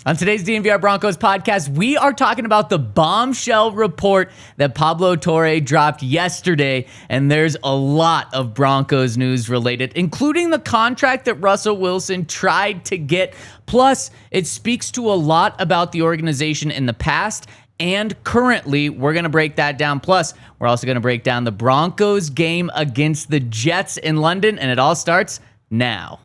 On today's DNVR Broncos podcast, we are talking about the bombshell report that Pablo Torre dropped yesterday, and there's a lot of Broncos news related, including the contract that Russell Wilson tried to get. Plus, it speaks to a lot about the organization in the past and currently. We're going to break that down. Plus, we're also going to break down the Broncos game against the Jets in London, and it all starts now.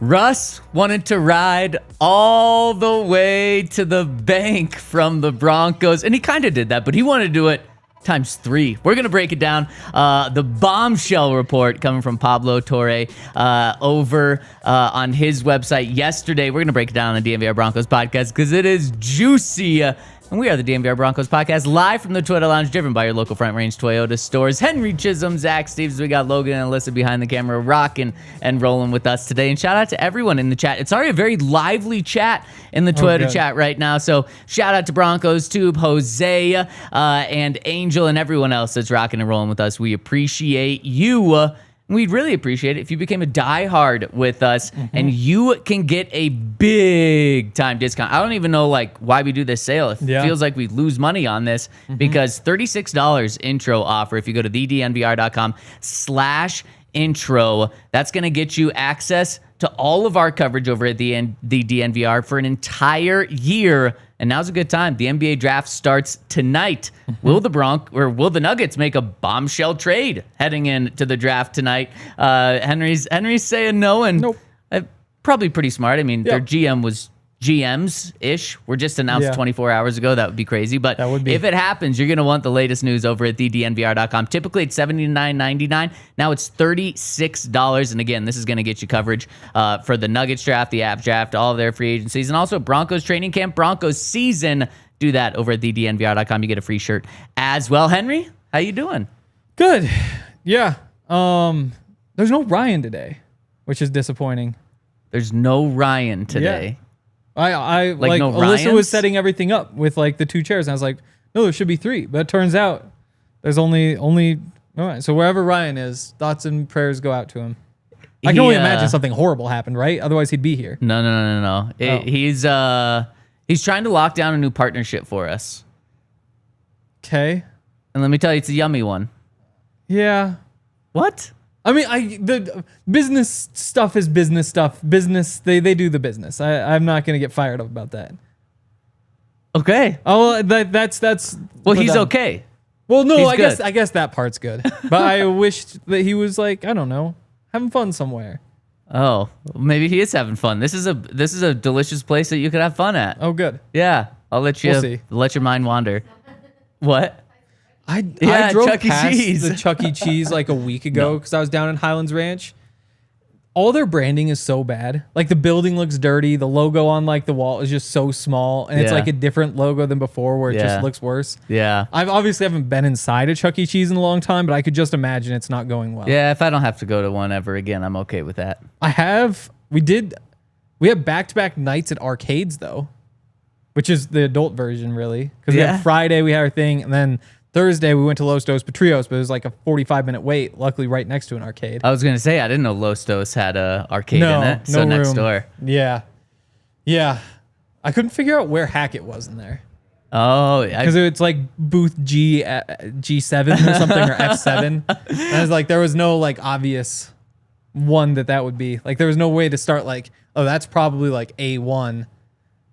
Russ wanted to ride all the way to the bank from the Broncos, and he kind of did that, but he wanted to do it times 3. We're going to break it down. The bombshell report coming from Pablo Torre over on his website yesterday. We're going to break it down on the DNVR Broncos podcast because it is juicy. And we are the DNVR Broncos podcast, live from the Toyota Lounge, driven by your local Front Range Toyota stores. Henry Chisholm, Zach Stevens, we got Logan and Alyssa behind the camera, rocking and rolling with us today. And shout out to everyone in the chat. It's already a very lively chat in the Toyota chat right now. So shout out to Broncos Tube, Jose, and Angel, and everyone else that's rocking and rolling with us. We appreciate you. We'd really appreciate it if you became a diehard with us, and you can get a big time discount. I don't even know why we do this sale. It feels like we lose money on this because $36 intro offer. If you go to thednvr.com/intro, that's going to get you access to all of our coverage over at the DNVR for an entire year. And now's a good time. The NBA draft starts tonight. Will the Nuggets make a bombshell trade heading into the draft tonight? Henry's saying no, and nope. Probably pretty smart. I mean, their GM was GMs-ish. Were just announced 24 hours ago. That would be crazy. But if it happens, you're going to want the latest news over at thednvr.com. Typically, it's $79.99. Now it's $36. And again, this is going to get you coverage for the Nuggets draft, the Avs draft, all of their free agencies, and also Broncos training camp, Broncos season. Do that over at thednvr.com. You get a free shirt as well. Henry, how you doing? Good. Yeah. There's no Ryan today, which is disappointing. There's no Ryan today. Yeah. I like no Alyssa Ryans? Was setting everything up with the 2 chairs, and I was like, no, there should be 3. But it turns out there's only all right. So wherever Ryan is, thoughts and prayers go out to him. I can only imagine something horrible happened, right? Otherwise he'd be here. No. He's trying to lock down a new partnership for us. Okay. And let me tell you, it's a yummy one. Yeah. What? I mean, the business stuff is business stuff. Business, they do the business. I'm not going to get fired up about that. Okay. Oh, that's. Well, he's okay. Well, no, I guess that part's good. But I wished that he was I don't know, having fun somewhere. Oh, maybe he is having fun. This is a delicious place that you could have fun at. Oh, good. Yeah, I'll let you let your mind wander. What? I drove Chuck E. past Cheese. the Chuck E. Cheese a week ago because I was down in Highlands Ranch. All their branding is so bad. The building looks dirty. The logo on the wall is just so small, and it's a different logo than before, where it just looks worse. Yeah, I obviously haven't been inside a Chuck E. Cheese in a long time, but I could just imagine it's not going well. Yeah, if I don't have to go to one ever again, I'm okay with that. We have back-to-back nights at arcades though, which is the adult version really, because we had Friday we had our thing, and then Thursday, we went to Los Dos Patrios, but it was a 45-minute wait, luckily right next to an arcade. I was going to say, I didn't know Los Dos had a arcade in it, so next door. Yeah. Yeah. I couldn't figure out where Hackett was in there. Oh. Because it's booth G7 or something, or F7. And I was there was no obvious one that would be. There was no way to start oh, that's probably A1.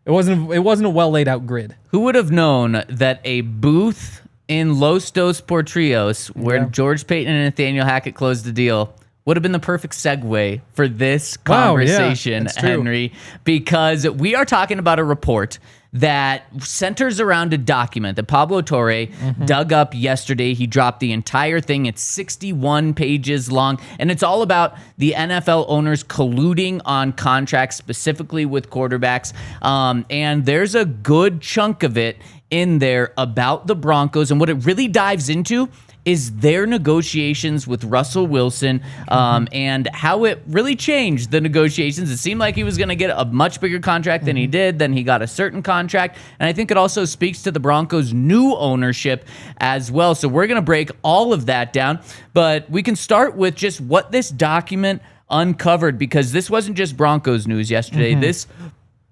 It wasn't a well laid out grid. Who would have known that a booth in Los Dos Patrios, where George Payton and Nathaniel Hackett closed the deal, would have been the perfect segue for this conversation, Henry, because we are talking about a report that centers around a document that Pablo Torre dug up yesterday. He dropped the entire thing. It's 61 pages long, and it's all about the NFL owners colluding on contracts, specifically with quarterbacks. And there's a good chunk of it in there about the Broncos, and what it really dives into is their negotiations with Russell Wilson, and how it really changed the negotiations. It seemed like he was going to get a much bigger contract than he did. Then he got a certain contract. And I think it also speaks to the Broncos' new ownership as well. So we're going to break all of that down. But we can start with just what this document uncovered, because this wasn't just Broncos news yesterday. This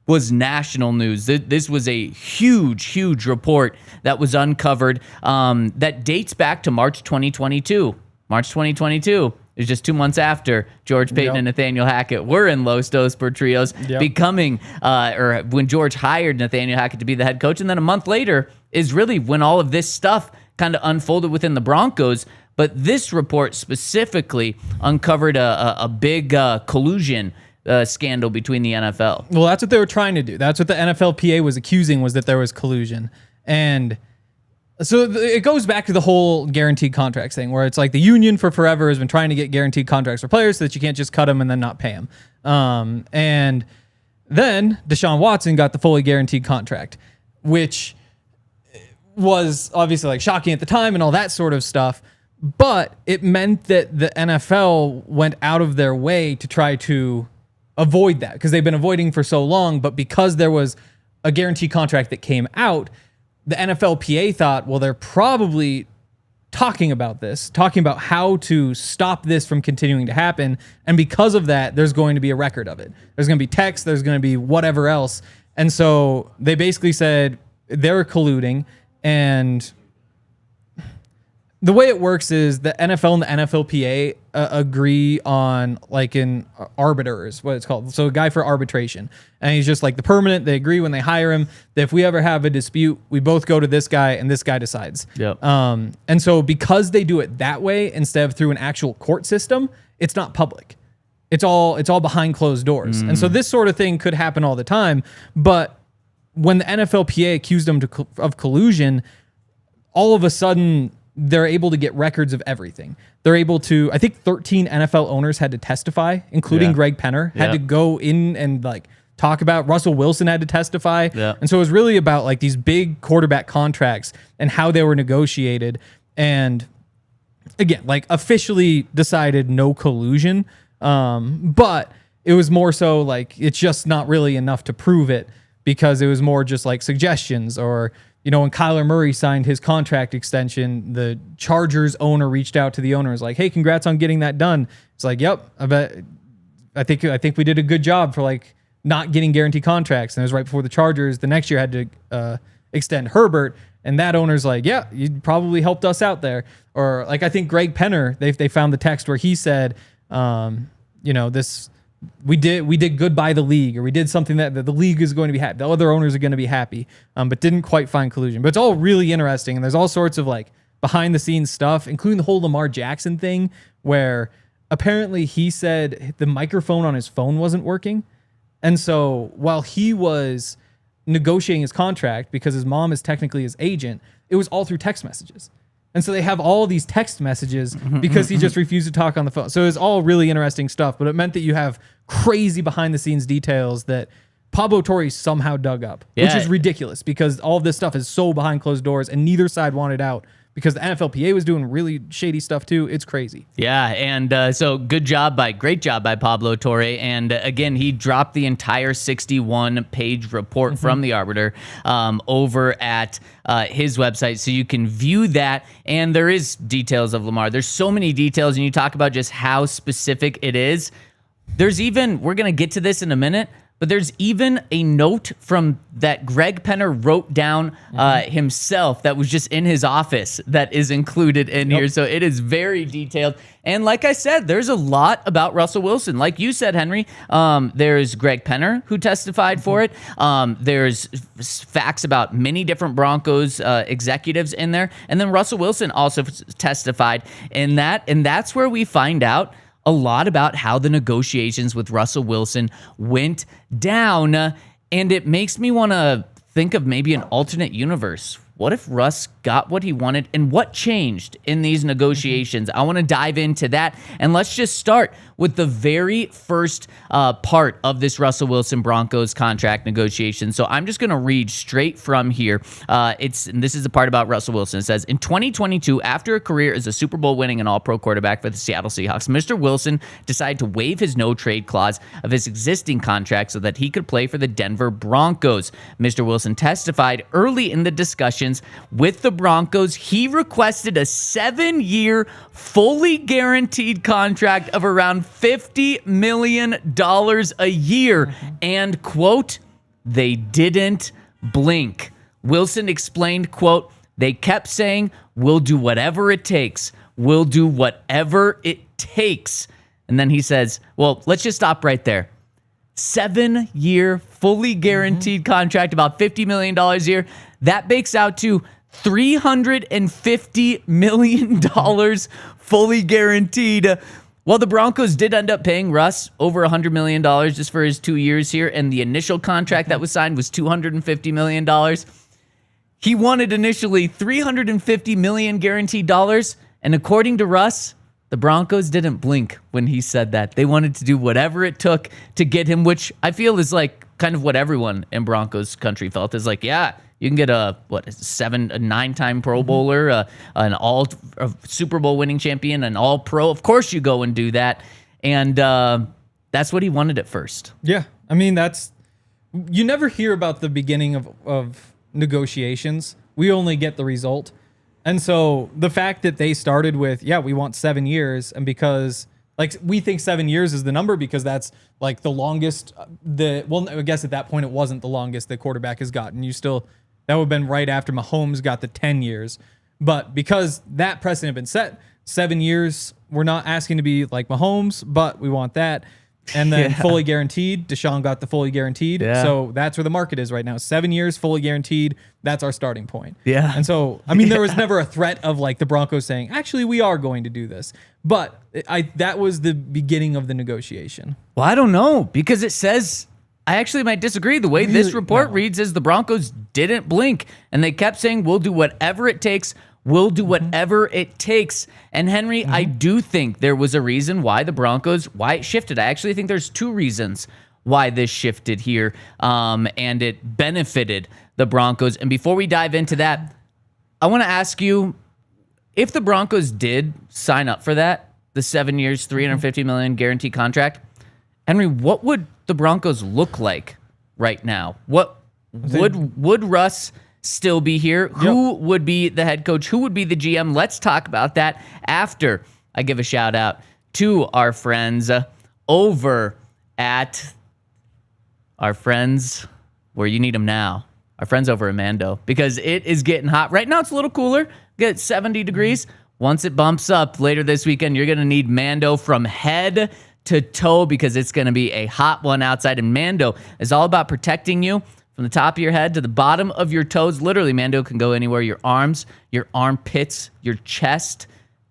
was national news. This was a huge report that was uncovered that dates back to March 2022. March 2022 is just 2 months after George Paton and Nathaniel Hackett were in Los Dos Patrios, becoming, or when George hired Nathaniel Hackett to be the head coach. And then a month later is really when all of this stuff kind of unfolded within the Broncos. But this report specifically uncovered a big collusion scandal between the NFL. Well, that's what they were trying to do. That's what the NFLPA was accusing, was that there was collusion. And so it goes back to the whole guaranteed contracts thing, where it's like the union for forever has been trying to get guaranteed contracts for players so that you can't just cut them and then not pay them. And then DeShaun Watson got the fully guaranteed contract, which was obviously like shocking at the time and all that sort of stuff. But it meant that the NFL went out of their way to try to avoid that, because they've been avoiding for so long. But because there was a guaranteed contract that came out, the NFLPA thought, well, they're probably talking about this, talking about how to stop this from continuing to happen. And because of that, there's going to be a record of it. There's going to be text, there's going to be whatever else. And so they basically said they're colluding. And the way it works is the NFL and the NFLPA agree on like an arbiter is what it's called. So a guy for arbitration. And he's just like the permanent. They agree when they hire him that if we ever have a dispute, we both go to this guy and this guy decides. Yep. And so because they do it that way instead of through an actual court system, it's not public. It's all behind closed doors. And so this sort of thing could happen all the time. But when the NFLPA accused them of collusion, all of a sudden they're able to get records of everything. They're able to, I think 13 NFL owners had to testify, including Greg Penner, had to go in and like talk about, Russell Wilson had to testify. And so it was really about like these big quarterback contracts and how they were negotiated. And again, like officially decided no collusion. But it was more so like, it's just not really enough to prove it, because it was more just like suggestions. Or, you know, when Kyler Murray signed his contract extension, the Chargers owner reached out to the owner and was like, hey, congrats on getting that done. It's like, yep, I think we did a good job for like not getting guaranteed contracts. And it was right before the Chargers the next year had to extend Herbert. And that owner's like, yeah, you probably helped us out there. Or like, I think Greg Penner, they found the text where he said, you know, this, we did good by the league, or we did something that the league is going to be happy. The other owners are going to be happy, but didn't quite find collusion. But it's all really interesting. And there's all sorts of like behind the scenes stuff, including the whole Lamar Jackson thing, where apparently he said the microphone on his phone wasn't working. And so while he was negotiating his contract, because his mom is technically his agent, it was all through text messages. And so they have all these text messages because he just refused to talk on the phone. So it was all really interesting stuff, but it meant that you have crazy behind the scenes details that Pablo Torre somehow dug up, which is ridiculous, because all of this stuff is so behind closed doors and neither side wanted out, because the NFLPA was doing really shady stuff too. It's crazy. Yeah, and so great job by Pablo Torre. And again, he dropped the entire 61-page report from the arbiter over at his website, so you can view that. And there is details of Lamar. There's so many details, and you talk about just how specific it is. There's even, we're going to get to this in a minute, but there's even a note from that Greg Penner wrote down himself that was just in his office that is included in here. So it is very detailed. And like I said, there's a lot about Russell Wilson. Like you said, Henry, there's Greg Penner who testified for it. There's facts about many different Broncos executives in there. And then Russell Wilson also testified in that. And that's where we find out a lot about how the negotiations with Russell Wilson went down. And it makes me want to think of maybe an alternate universe. What if Russ got what he wanted, and what changed in these negotiations? I want to dive into that, and let's just start with the very first part of this Russell Wilson Broncos contract negotiation. So I'm just going to read straight from here. And this is the part about Russell Wilson. It says, in 2022, after a career as a Super Bowl winning and all-pro quarterback for the Seattle Seahawks, Mr. Wilson decided to waive his no-trade clause of his existing contract so that he could play for the Denver Broncos. Mr. Wilson testified early in the discussion with the Broncos. He requested a 7-year, fully guaranteed contract of around $50 million a year. And, quote, they didn't blink. Wilson explained, quote, they kept saying, we'll do whatever it takes. We'll do whatever it takes. And then he says, well, let's just stop right there. 7-year, fully guaranteed contract, about $50 million a year. That bakes out to $350 million fully guaranteed. Well, the Broncos did end up paying Russ over $100 million just for his 2 years here, and the initial contract that was signed was $250 million. He wanted initially $350 million guaranteed dollars, and according to Russ, the Broncos didn't blink when he said that. They wanted to do whatever it took to get him, which I feel is like kind of what everyone in Broncos country felt, is like, yeah, you can get a 9-time Pro Bowler, a Super Bowl winning champion, an All-Pro. Of course you go and do that. And that's what he wanted at first. Yeah. I mean, you never hear about the beginning of negotiations. We only get the result. And so the fact that they started with, yeah, we want 7 years, and because we think 7 years is the number because that's like the longest, I guess at that point it wasn't the longest the quarterback has gotten. That would have been right after Mahomes got the 10 years. But because that precedent had been set, 7 years, we're not asking to be like Mahomes, but we want that. And then fully guaranteed, DeShaun got the fully guaranteed. Yeah. So that's where the market is right now. 7 years, fully guaranteed. That's our starting point. Yeah. And so, I mean, there was never a threat of like the Broncos saying, actually, we are going to do this. But that was the beginning of the negotiation. Well, I don't know, because it says, I actually might disagree. The way this report reads is the Broncos didn't blink, and they kept saying, we'll do whatever it takes. We'll do whatever it takes. And Henry, I do think there was a reason why why it shifted. I actually think there's 2 reasons why this shifted here, and it benefited the Broncos. And before we dive into that, I want to ask you, if the Broncos did sign up for that, the 7 years, $350 million guaranteed contract, Henry, what would the Broncos look like right now? What would Russ still be here? Yep. Who would be the head coach? Who would be the GM? Let's talk about that after I give a shout out to our friends over at our friends where you need them now. Our friends over at Mando, because it is getting hot. Right now it's a little cooler. Get 70 degrees. Once it bumps up later this weekend, you're going to need Mando from head to toe, because it's going to be a hot one outside. And Mando is all about protecting you from the top of your head to the bottom of your toes. Literally, Mando can go anywhere. Your arms, your armpits, your chest,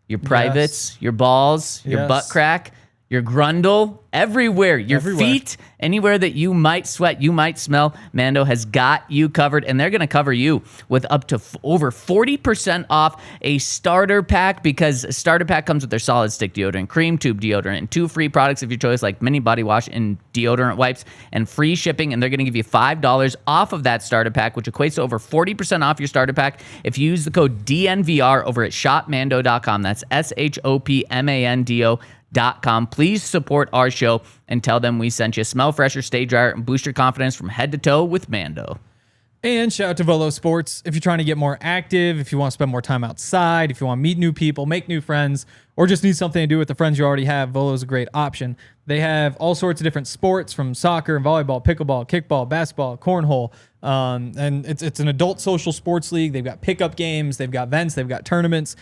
your privates, your balls, your butt crack, your grundle, everywhere. Your feet, anywhere that you might sweat, you might smell, Mando has got you covered. And they're going to cover you with up to over 40% off a starter pack, because a starter pack comes with their solid stick deodorant, cream tube deodorant, and 2 free products of your choice like mini body wash and deodorant wipes, and free shipping. And they're going to give you $5 off of that starter pack, which equates to over 40% off your starter pack if you use the code DNVR over at shopmando.com. That's SHOPMANDO.com. Please support our show and tell them we sent you. Smell fresher, stay drier, and boost your confidence from head to toe with Mando. And shout out to Volo Sports. If you're trying to get more active, if you want to spend more time outside, if you want to meet new people, make new friends, or just need something to do with the friends you already have, Volo is a great option. They have all sorts of different sports, from soccer and volleyball, pickleball, kickball, basketball, cornhole. And it's an adult social sports league. They've got pickup games, they've got events, they've got tournaments.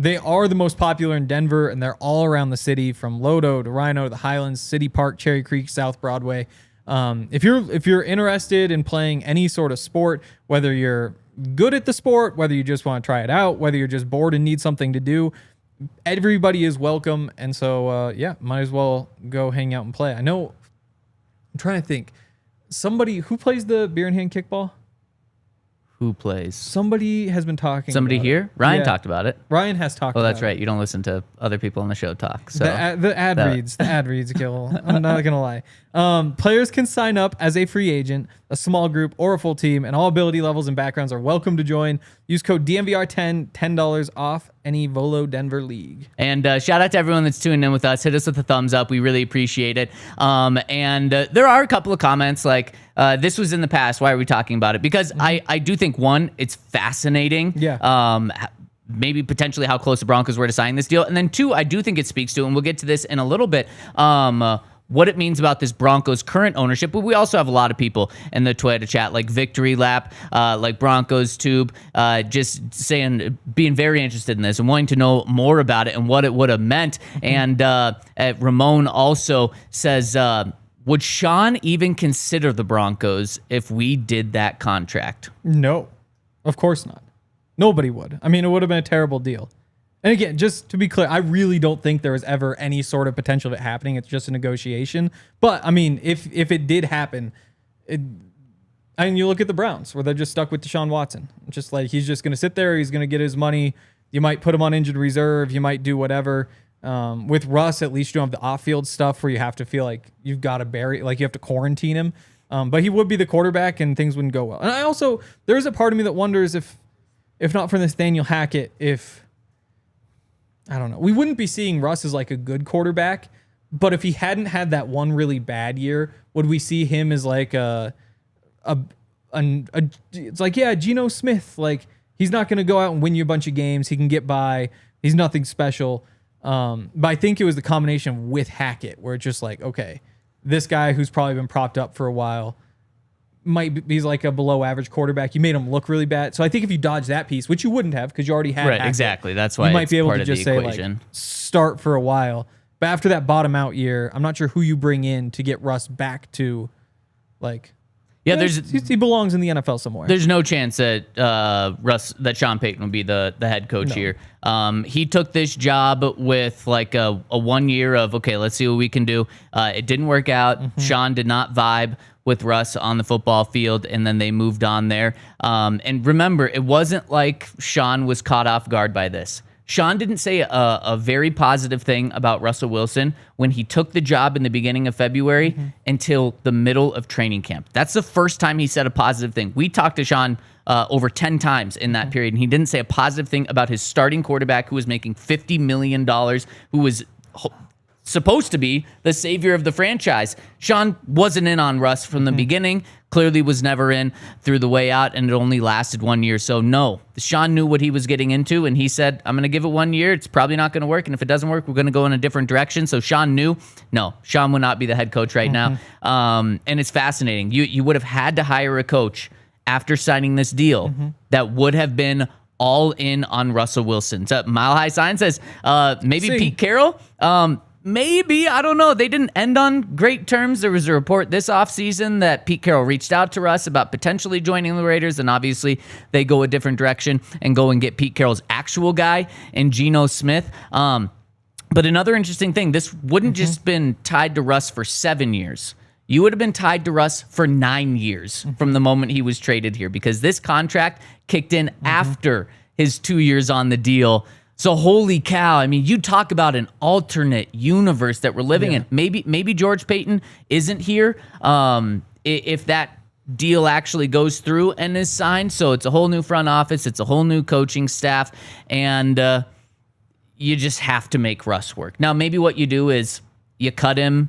They are the most popular in Denver, and they're all around the city, from Lodo to Rhino to the Highlands, City Park, Cherry Creek, South Broadway. If you're interested in playing any sort of sport, whether you're good at the sport, whether you just want to try it out, whether you're just bored and need something to do, everybody is welcome. And so, might as well go hang out and play. I'm trying to think. somebody who plays the beer in hand kickball. Who plays? Somebody has been talking. Somebody about here? It. Ryan talked about it. Ryan has talked about it. Oh, that's right. You don't listen to other people on the show talk. So the ad reads, Gil. I'm not going to lie. Players can sign up as a free agent, a small group, or a full team, and all ability levels and backgrounds are welcome to join. Use code DNVR10, $10 off any Volo Denver league. And shout out to everyone that's tuning in with us. Hit us with a thumbs up. We really appreciate it. And there are a couple of comments like, this was in the past. Why are we talking about it? Because I do think, one, it's fascinating. Yeah. Maybe potentially how close the Broncos were to signing this deal. And then two, I do think it speaks to, and we'll get to this in a little bit, what it means about this Broncos current ownership. But we also have a lot of people in the Twitter chat, like Victory Lap, like Broncos Tube, just saying, being very interested in this and wanting to know more about it and what it would have meant. And Ramon also says, would Sean even consider the Broncos if we did that contract? No, of course not. Nobody would. I mean, it would have been a terrible deal. And again, just to be clear, I really don't think there was ever any sort of potential of it happening. It's just a negotiation. But, I mean, if it did happen, you look at the Browns, where they're just stuck with DeShaun Watson. Just like, he's just going to sit there. He's going to get his money. You might put him on injured reserve. You might do whatever. With Russ, at least you don't have the off-field stuff where you have to feel like you've got to bury, like you have to quarantine him. But he would be the quarterback and things wouldn't go well. And I also, there's a part of me that wonders if not for Nathaniel Hackett, I don't know. We wouldn't be seeing Russ as like a good quarterback, but if he hadn't had that one really bad year, would we see him as like it's like, yeah, Geno Smith, like he's not going to go out and win you a bunch of games. He can get by. He's nothing special. But I think it was the combination with Hackett where it's just like, okay, this guy who's probably been propped up for a while might be like a below average quarterback. You made him look really bad. So I think if you dodge that piece, which you wouldn't have because you already had right, Hackett, exactly. That's why you might be able to just say like start for a while. But after that bottom out year, I'm not sure who you bring in to get Russ back to like. Yeah, he belongs in the NFL somewhere. There's no chance that that Sean Payton will be the head coach here. He took this job with like a 1 year of, okay, let's see what we can do. It didn't work out. Sean did not vibe with Russ on the football field, and then they moved on there. And remember, it wasn't like Sean was caught off guard by this. Sean didn't say a very positive thing about Russell Wilson when he took the job in the beginning of February until the middle of training camp. That's the first time he said a positive thing. We talked to Sean over 10 times in that period, and he didn't say a positive thing about his starting quarterback who was making $50 million, who was supposed to be the savior of the franchise. Sean wasn't in on Russ from the beginning, clearly was never in through the way out, and it only lasted 1 year. So no, Sean knew what he was getting into, and he said, I'm going to give it 1 year. It's probably not going to work, and if it doesn't work, we're going to go in a different direction. So Sean knew, no, Sean would not be the head coach right now. And it's fascinating. You would have had to hire a coach after signing this deal that would have been all in on Russell Wilson. So Mile High Sign says, maybe Pete Carroll? Maybe, I don't know. They didn't end on great terms. There was a report this offseason that Pete Carroll reached out to Russ about potentially joining the Raiders, and obviously they go a different direction and go and get Pete Carroll's actual guy in Geno Smith. But another interesting thing, this wouldn't just been tied to Russ for 7 years. You would have been tied to Russ for 9 years from the moment he was traded here, because this contract kicked in after his 2 years on the deal. So holy cow, I mean, you talk about an alternate universe that we're living in. Maybe George Payton isn't here if that deal actually goes through and is signed. So it's a whole new front office. It's a whole new coaching staff. And you just have to make Russ work. Now, maybe what you do is you cut him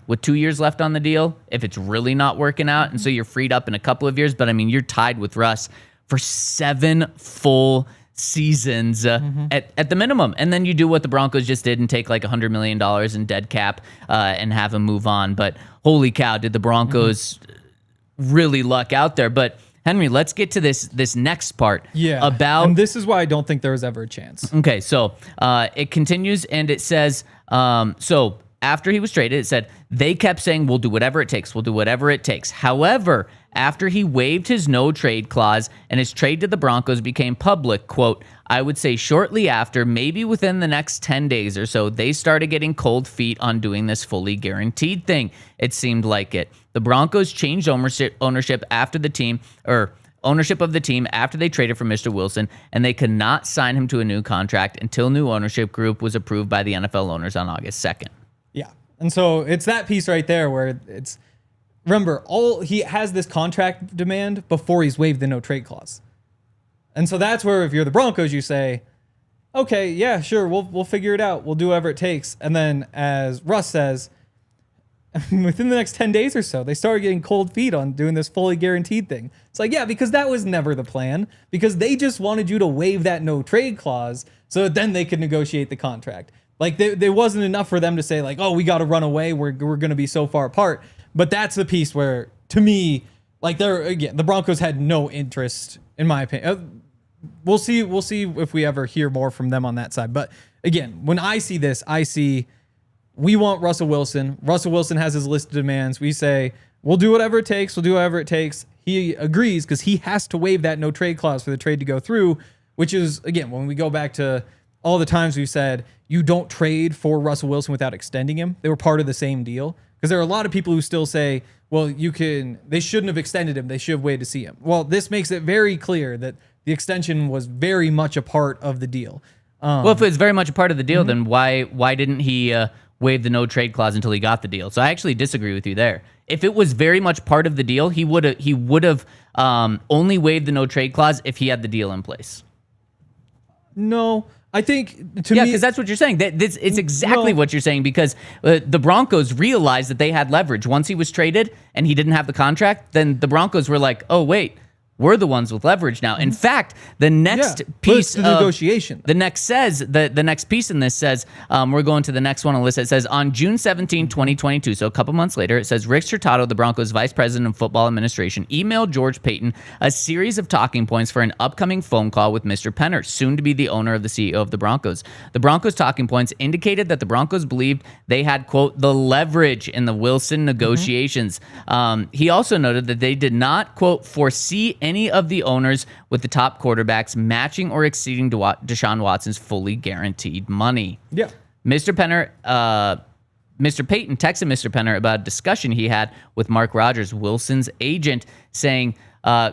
with 2 years left on the deal if it's really not working out. And so you're freed up in a couple of years. But, I mean, you're tied with Russ for 7 full seasons at the minimum. And then you do what the Broncos just did and take like $100 million in dead cap and have him move on. But holy cow, did the Broncos really luck out there. But Henry, let's get to this next part. Yeah. And this is why I don't think there was ever a chance. Okay, so it continues and it says, so after he was traded, it said, they kept saying, we'll do whatever it takes. We'll do whatever it takes. However, after he waived his no-trade clause and his trade to the Broncos became public, quote, I would say shortly after, maybe within the next 10 days or so, they started getting cold feet on doing this fully guaranteed thing. It seemed like it. The Broncos changed ownership after the team, or ownership of the team after they traded for Mr. Wilson, and they could not sign him to a new contract until new ownership group was approved by the NFL owners on August 2nd. Yeah. And so it's that piece right there where it's, remember, he has this contract demand before he's waived the no trade clause. And so that's where, if you're the Broncos, you say, okay, yeah, sure, we'll figure it out. We'll do whatever it takes. And then, as Russ says, within the next 10 days or so, they started getting cold feet on doing this fully guaranteed thing. It's like, yeah, because that was never the plan, because they just wanted you to waive that no trade clause so that then they could negotiate the contract. Like, there wasn't enough for them to say, like, oh, we got to run away. We're going to be so far apart. But that's the piece where, to me, like, the Broncos had no interest, in my opinion. We'll see if we ever hear more from them on that side. But again, when I see this, I see we want Russell Wilson. Russell Wilson has his list of demands. We say, we'll do whatever it takes. We'll do whatever it takes. He agrees because he has to waive that no trade clause for the trade to go through, which is, again, when we go back to all the times we've said, you don't trade for Russell Wilson without extending him. They were part of the same deal. Because there are a lot of people who still say, well, they shouldn't have extended him. They should have waited to see him. Well, this makes it very clear that the extension was very much a part of the deal. Well, if it was very much a part of the deal, then why didn't he waive the no trade clause until he got the deal? So I actually disagree with you there. If it was very much part of the deal, he would have only waived the no trade clause if he had the deal in place. No, I think to me, because that's what you're saying. It's exactly what you're saying, because the Broncos realized that they had leverage once he was traded and he didn't have the contract. Then the Broncos were like, "Oh wait, we're the ones with leverage now." In fact, the next piece of negotiation, the next piece in this says, we're going to the next one on the list. It says on June 17, 2022, so a couple months later, it says Rick Hurtado, the Broncos vice president of football administration, emailed George Paton a series of talking points for an upcoming phone call with Mr. Penner, soon to be the owner of the CEO of the Broncos. The Broncos talking points indicated that the Broncos believed they had, quote, the leverage in the Wilson negotiations. He also noted that they did not, quote, foresee any of the owners with the top quarterbacks matching or exceeding DeShaun Watson's fully guaranteed money. Yeah. Mr. Paton texted Mr. Penner about a discussion he had with Mark Rogers, Wilson's agent, saying,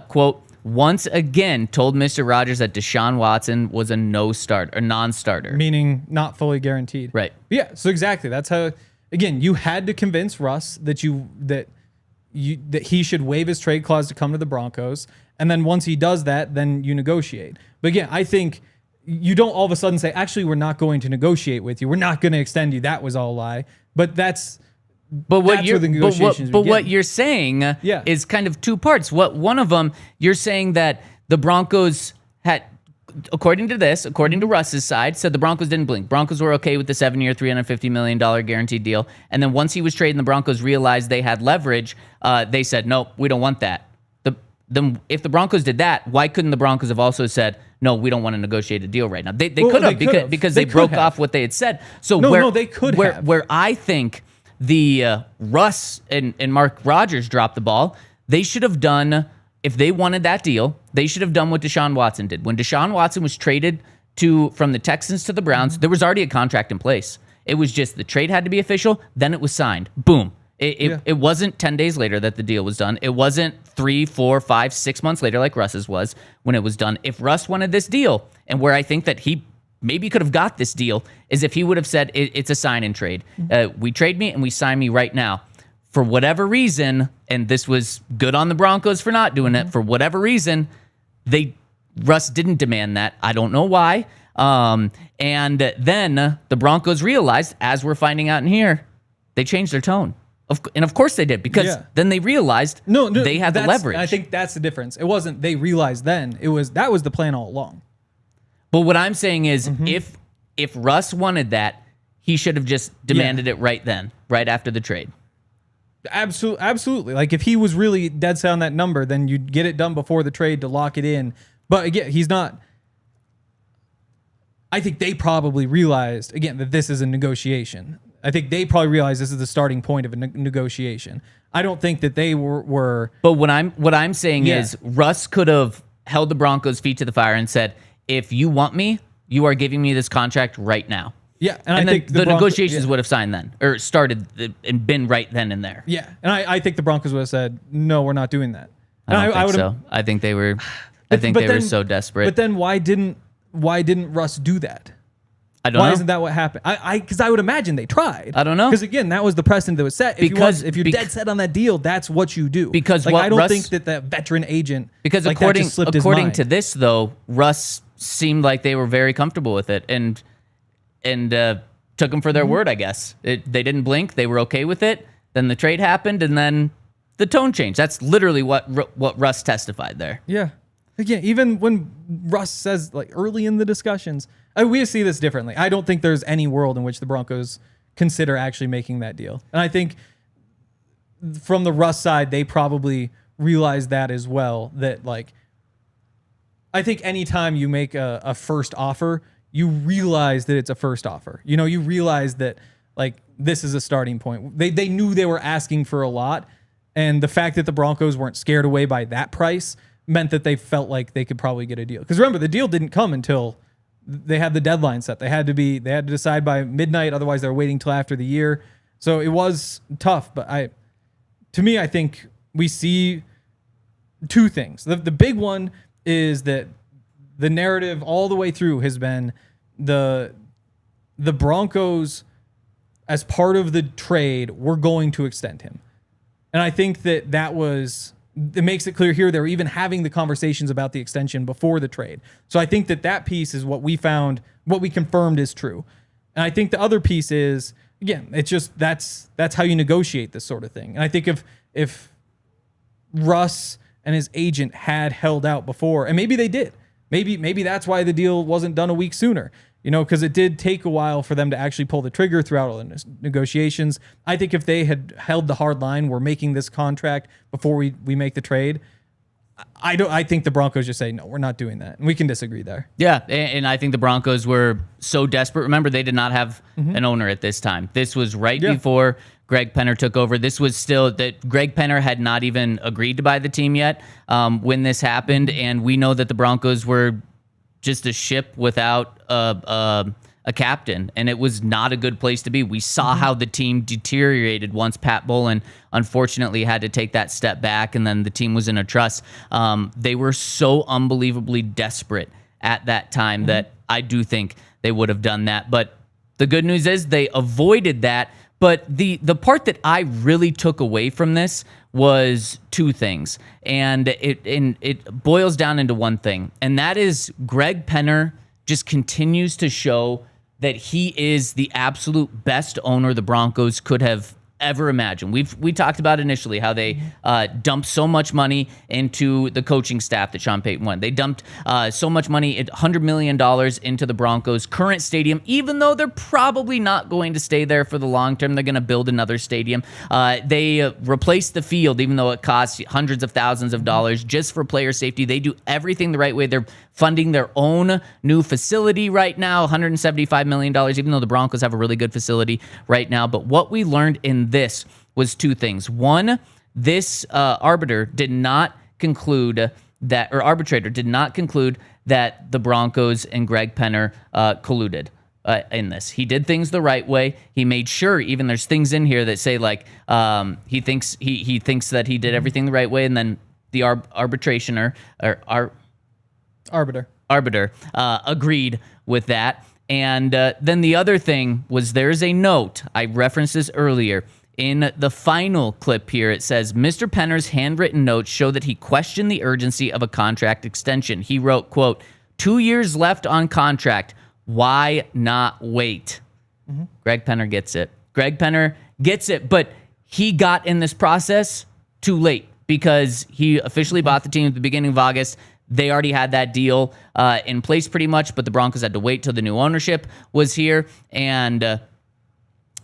quote, once again told Mr. Rogers that DeShaun Watson was a non-starter. Meaning not fully guaranteed. Right. Yeah, so exactly. That's how, again, you had to convince Russ that he should waive his trade clause to come to the Broncos. And then once he does that, then you negotiate. But again, I think you don't all of a sudden say, actually, we're not going to negotiate with you. We're not going to extend you. That was all a lie. But what you're saying is kind of two parts. One of them, you're saying that the Broncos had, according to Russ's side, said the Broncos didn't blink. Broncos were okay with the 7-year, $350 million guaranteed deal. And then once he was traded and the Broncos realized they had leverage, they said, nope, we don't want that. If the Broncos did that, why couldn't the Broncos have also said, no, we don't want to negotiate a deal right now? They could have because they broke off what they had said. So they could have. Where I think the Russ and Mark Rogers dropped the ball, they should have done, if they wanted that deal, they should have done what DeShaun Watson did. When DeShaun Watson was traded from the Texans to the Browns, there was already a contract in place. It was just the trade had to be official, then it was signed. Boom. It wasn't 10 days later that the deal was done. It wasn't 3, 4, 5, 6 months later like Russ's was when it was done. If Russ wanted this deal, and where I think that he maybe could have got this deal, is if he would have said, it's a sign and trade. We trade me and we sign me right now. For whatever reason, and this was good on the Broncos for not doing it, for whatever reason, Russ didn't demand that. I don't know why. And then the Broncos realized, as we're finding out in here, they changed their tone. And of course they did, because then they realized they had the leverage. I think that's the difference. It wasn't they realized then. That was the plan all along. But what I'm saying is, if Russ wanted that, he should have just demanded it right then, right after the trade. Absolutely. Like, if he was really dead set on that number, then you'd get it done before the trade to lock it in. But again, he's not. I think they probably realized, again, that this is a negotiation. I think they probably realized this is the starting point of a negotiation. I don't think that they were. But what I'm saying is Russ could have held the Broncos' feet to the fire and said, if you want me, you are giving me this contract right now. Yeah, and I think the negotiations would have signed then, or started and been right then and there. Yeah, and I think the Broncos would have said, no, we're not doing that. I don't think so. I think they were. I think they were so desperate. But then why didn't Russ do that? I don't know. Why isn't that what happened? Because I would imagine they tried. I don't know. Because again, that was the precedent that was set. If you're dead set on that deal, that's what you do. Because I don't think that veteran agent. Because according to this, though, Russ seemed like they were very comfortable with it and took them for their word. I guess they didn't blink. They were okay with it. Then the trade happened, and then the tone changed. That's literally what Russ testified there. Yeah. Again, even when Russ says, like, early in the discussions, we see this differently. I don't think there's any world in which the Broncos consider actually making that deal. And I think from the Russ side, they probably realize that as well, that, like, I think anytime you make a first offer, you realize that it's a first offer. You know, you realize that, like, this is a starting point. They knew they were asking for a lot, and the fact that the Broncos weren't scared away by that price meant that they felt like they could probably get a deal. Because remember, the deal didn't come until they had the deadline set. They had to decide by midnight, otherwise they were waiting till after the year. So it was tough. But to me, I think we see two things. The big one is that the narrative all the way through has been the Broncos, as part of the trade, were going to extend him. And I think that was... It makes it clear here they were even having the conversations about the extension before the trade. So I think that piece is what we found, what we confirmed is true. And I think the other piece is, again, it's just that's how you negotiate this sort of thing. And I think if Russ and his agent had held out before, and maybe they did, maybe that's why the deal wasn't done a week sooner. You know, because it did take a while for them to actually pull the trigger throughout all the negotiations. I think if they had held the hard line, we're making this contract before we make the trade, I think the Broncos just say, no, we're not doing that. And we can disagree there. Yeah, and I think the Broncos were so desperate. Remember, they did not have an owner at this time. This was right before Greg Penner took over. This was still that Greg Penner had not even agreed to buy the team yet when this happened. And we know that the Broncos were just a ship without a captain, and it was not a good place to be. We saw how the team deteriorated once Pat Bowlen unfortunately had to take that step back, and then the team was in a trust. They were so unbelievably desperate at that time that I do think they would have done that. But the good news is they avoided that. But the part that I really took away from this was two things, and it boils down into one thing, and that is Greg Penner just continues to show that he is the absolute best owner the Broncos could have ever imagined. We talked about initially how they dumped so much money into the coaching staff that Sean Payton won. They dumped so much money, $100 million into the Broncos' current stadium, even though they're probably not going to stay there for the long term. They're going to build another stadium. They replaced the field, even though it costs hundreds of thousands of dollars just for player safety. They do everything the right way. They're funding their own new facility right now, $175 million, even though the Broncos have a really good facility right now. But what we learned in this was two things. One, this arbiter did not conclude that, or arbitrator did not conclude that the Broncos and Greg Penner colluded in this. He did things the right way. He made sure, even there's things in here that say like he thinks that he did everything the right way, and then the arbiter agreed with that. And then the other thing was there's a note. I referenced this earlier. In the final clip here, it says, Mr. Penner's handwritten notes show that he questioned the urgency of a contract extension. He wrote, quote, 2 years left on contract. Why not wait? Greg Penner gets it. Greg Penner gets it, but he got in this process too late because he officially bought the team at the beginning of August. They already had that deal in place pretty much, but the Broncos had to wait till the new ownership was here, and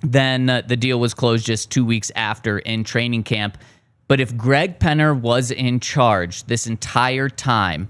then the deal was closed just 2 weeks after in training camp. But if Greg Penner was in charge this entire time,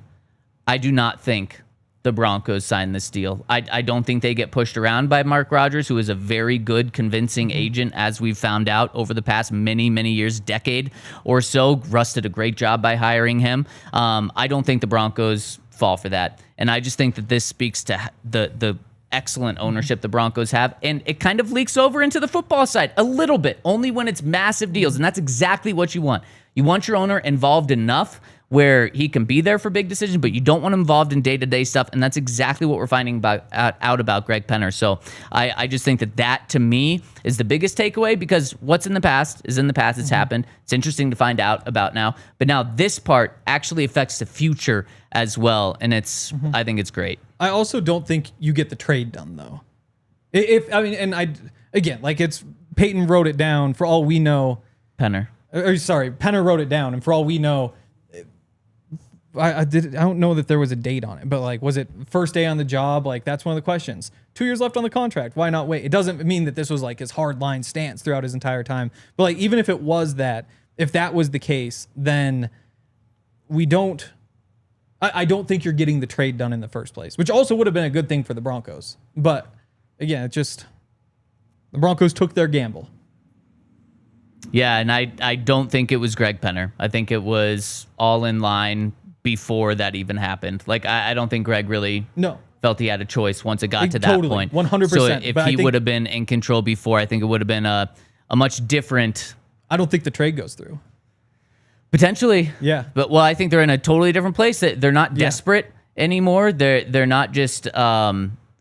I do not think the Broncos sign this deal. I don't think they get pushed around by Mark Rodgers, who is a very good, convincing agent, as we've found out over the past many, many years, decade or so. Russ did a great job by hiring him. I don't think the Broncos fall for that. And I just think that this speaks to the excellent ownership the Broncos have, and it kind of leaks over into the football side a little bit, only when it's massive deals, and that's exactly what you want. You want your owner involved enough where he can be there for big decisions, but you don't want him involved in day-to-day stuff, and that's exactly what we're finding out about Greg Penner. So I just think that to me is the biggest takeaway, because what's in the past is in the past. It's happened. It's interesting to find out about now, but now this part actually affects the future as well, and I think it's great. I also don't think you get the trade done, though. It's Peyton wrote it down, for all we know. Penner wrote it down, and for all we know, I don't know that there was a date on it, but like, was it first day on the job? Like, that's one of the questions. 2 years left on the contract. Why not wait? It doesn't mean that this was like his hard line stance throughout his entire time. But like, even if it was that, if that was the case, then I don't think you're getting the trade done in the first place, which also would have been a good thing for the Broncos. But again, the Broncos took their gamble. Yeah, and I don't think it was Greg Penner. I think it was all in line before that even happened. Like, I don't think Greg really felt he had a choice once it got to that point. 100%. So if he would have been in control before, I think it would have been a much different... I don't think the trade goes through. Potentially. Yeah. But, well, I think they're in a totally different place. They're not desperate anymore. They're not just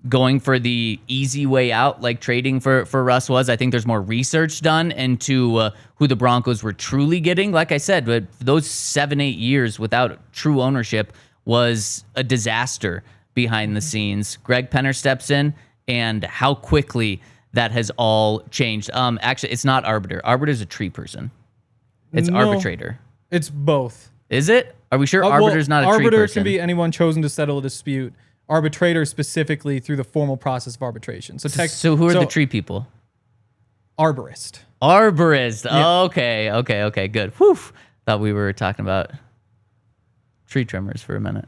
going for the easy way out like trading for Russ was. I think there's more research done into who the Broncos were truly getting. Like I said, but those 7-8 years without true ownership was a disaster behind the scenes. Greg Penner steps in, and how quickly that has all changed. Actually, it's not arbiter. Arbiter is a tree person. It's arbitrator. It's both. Is it? Are we sure arbiter's not a tree person? Arbiter can be anyone chosen to settle a dispute. Arbitrator specifically through the formal process of arbitration. So who are the tree people? Arborist. Yeah. Okay, good. Whew. Thought we were talking about tree trimmers for a minute.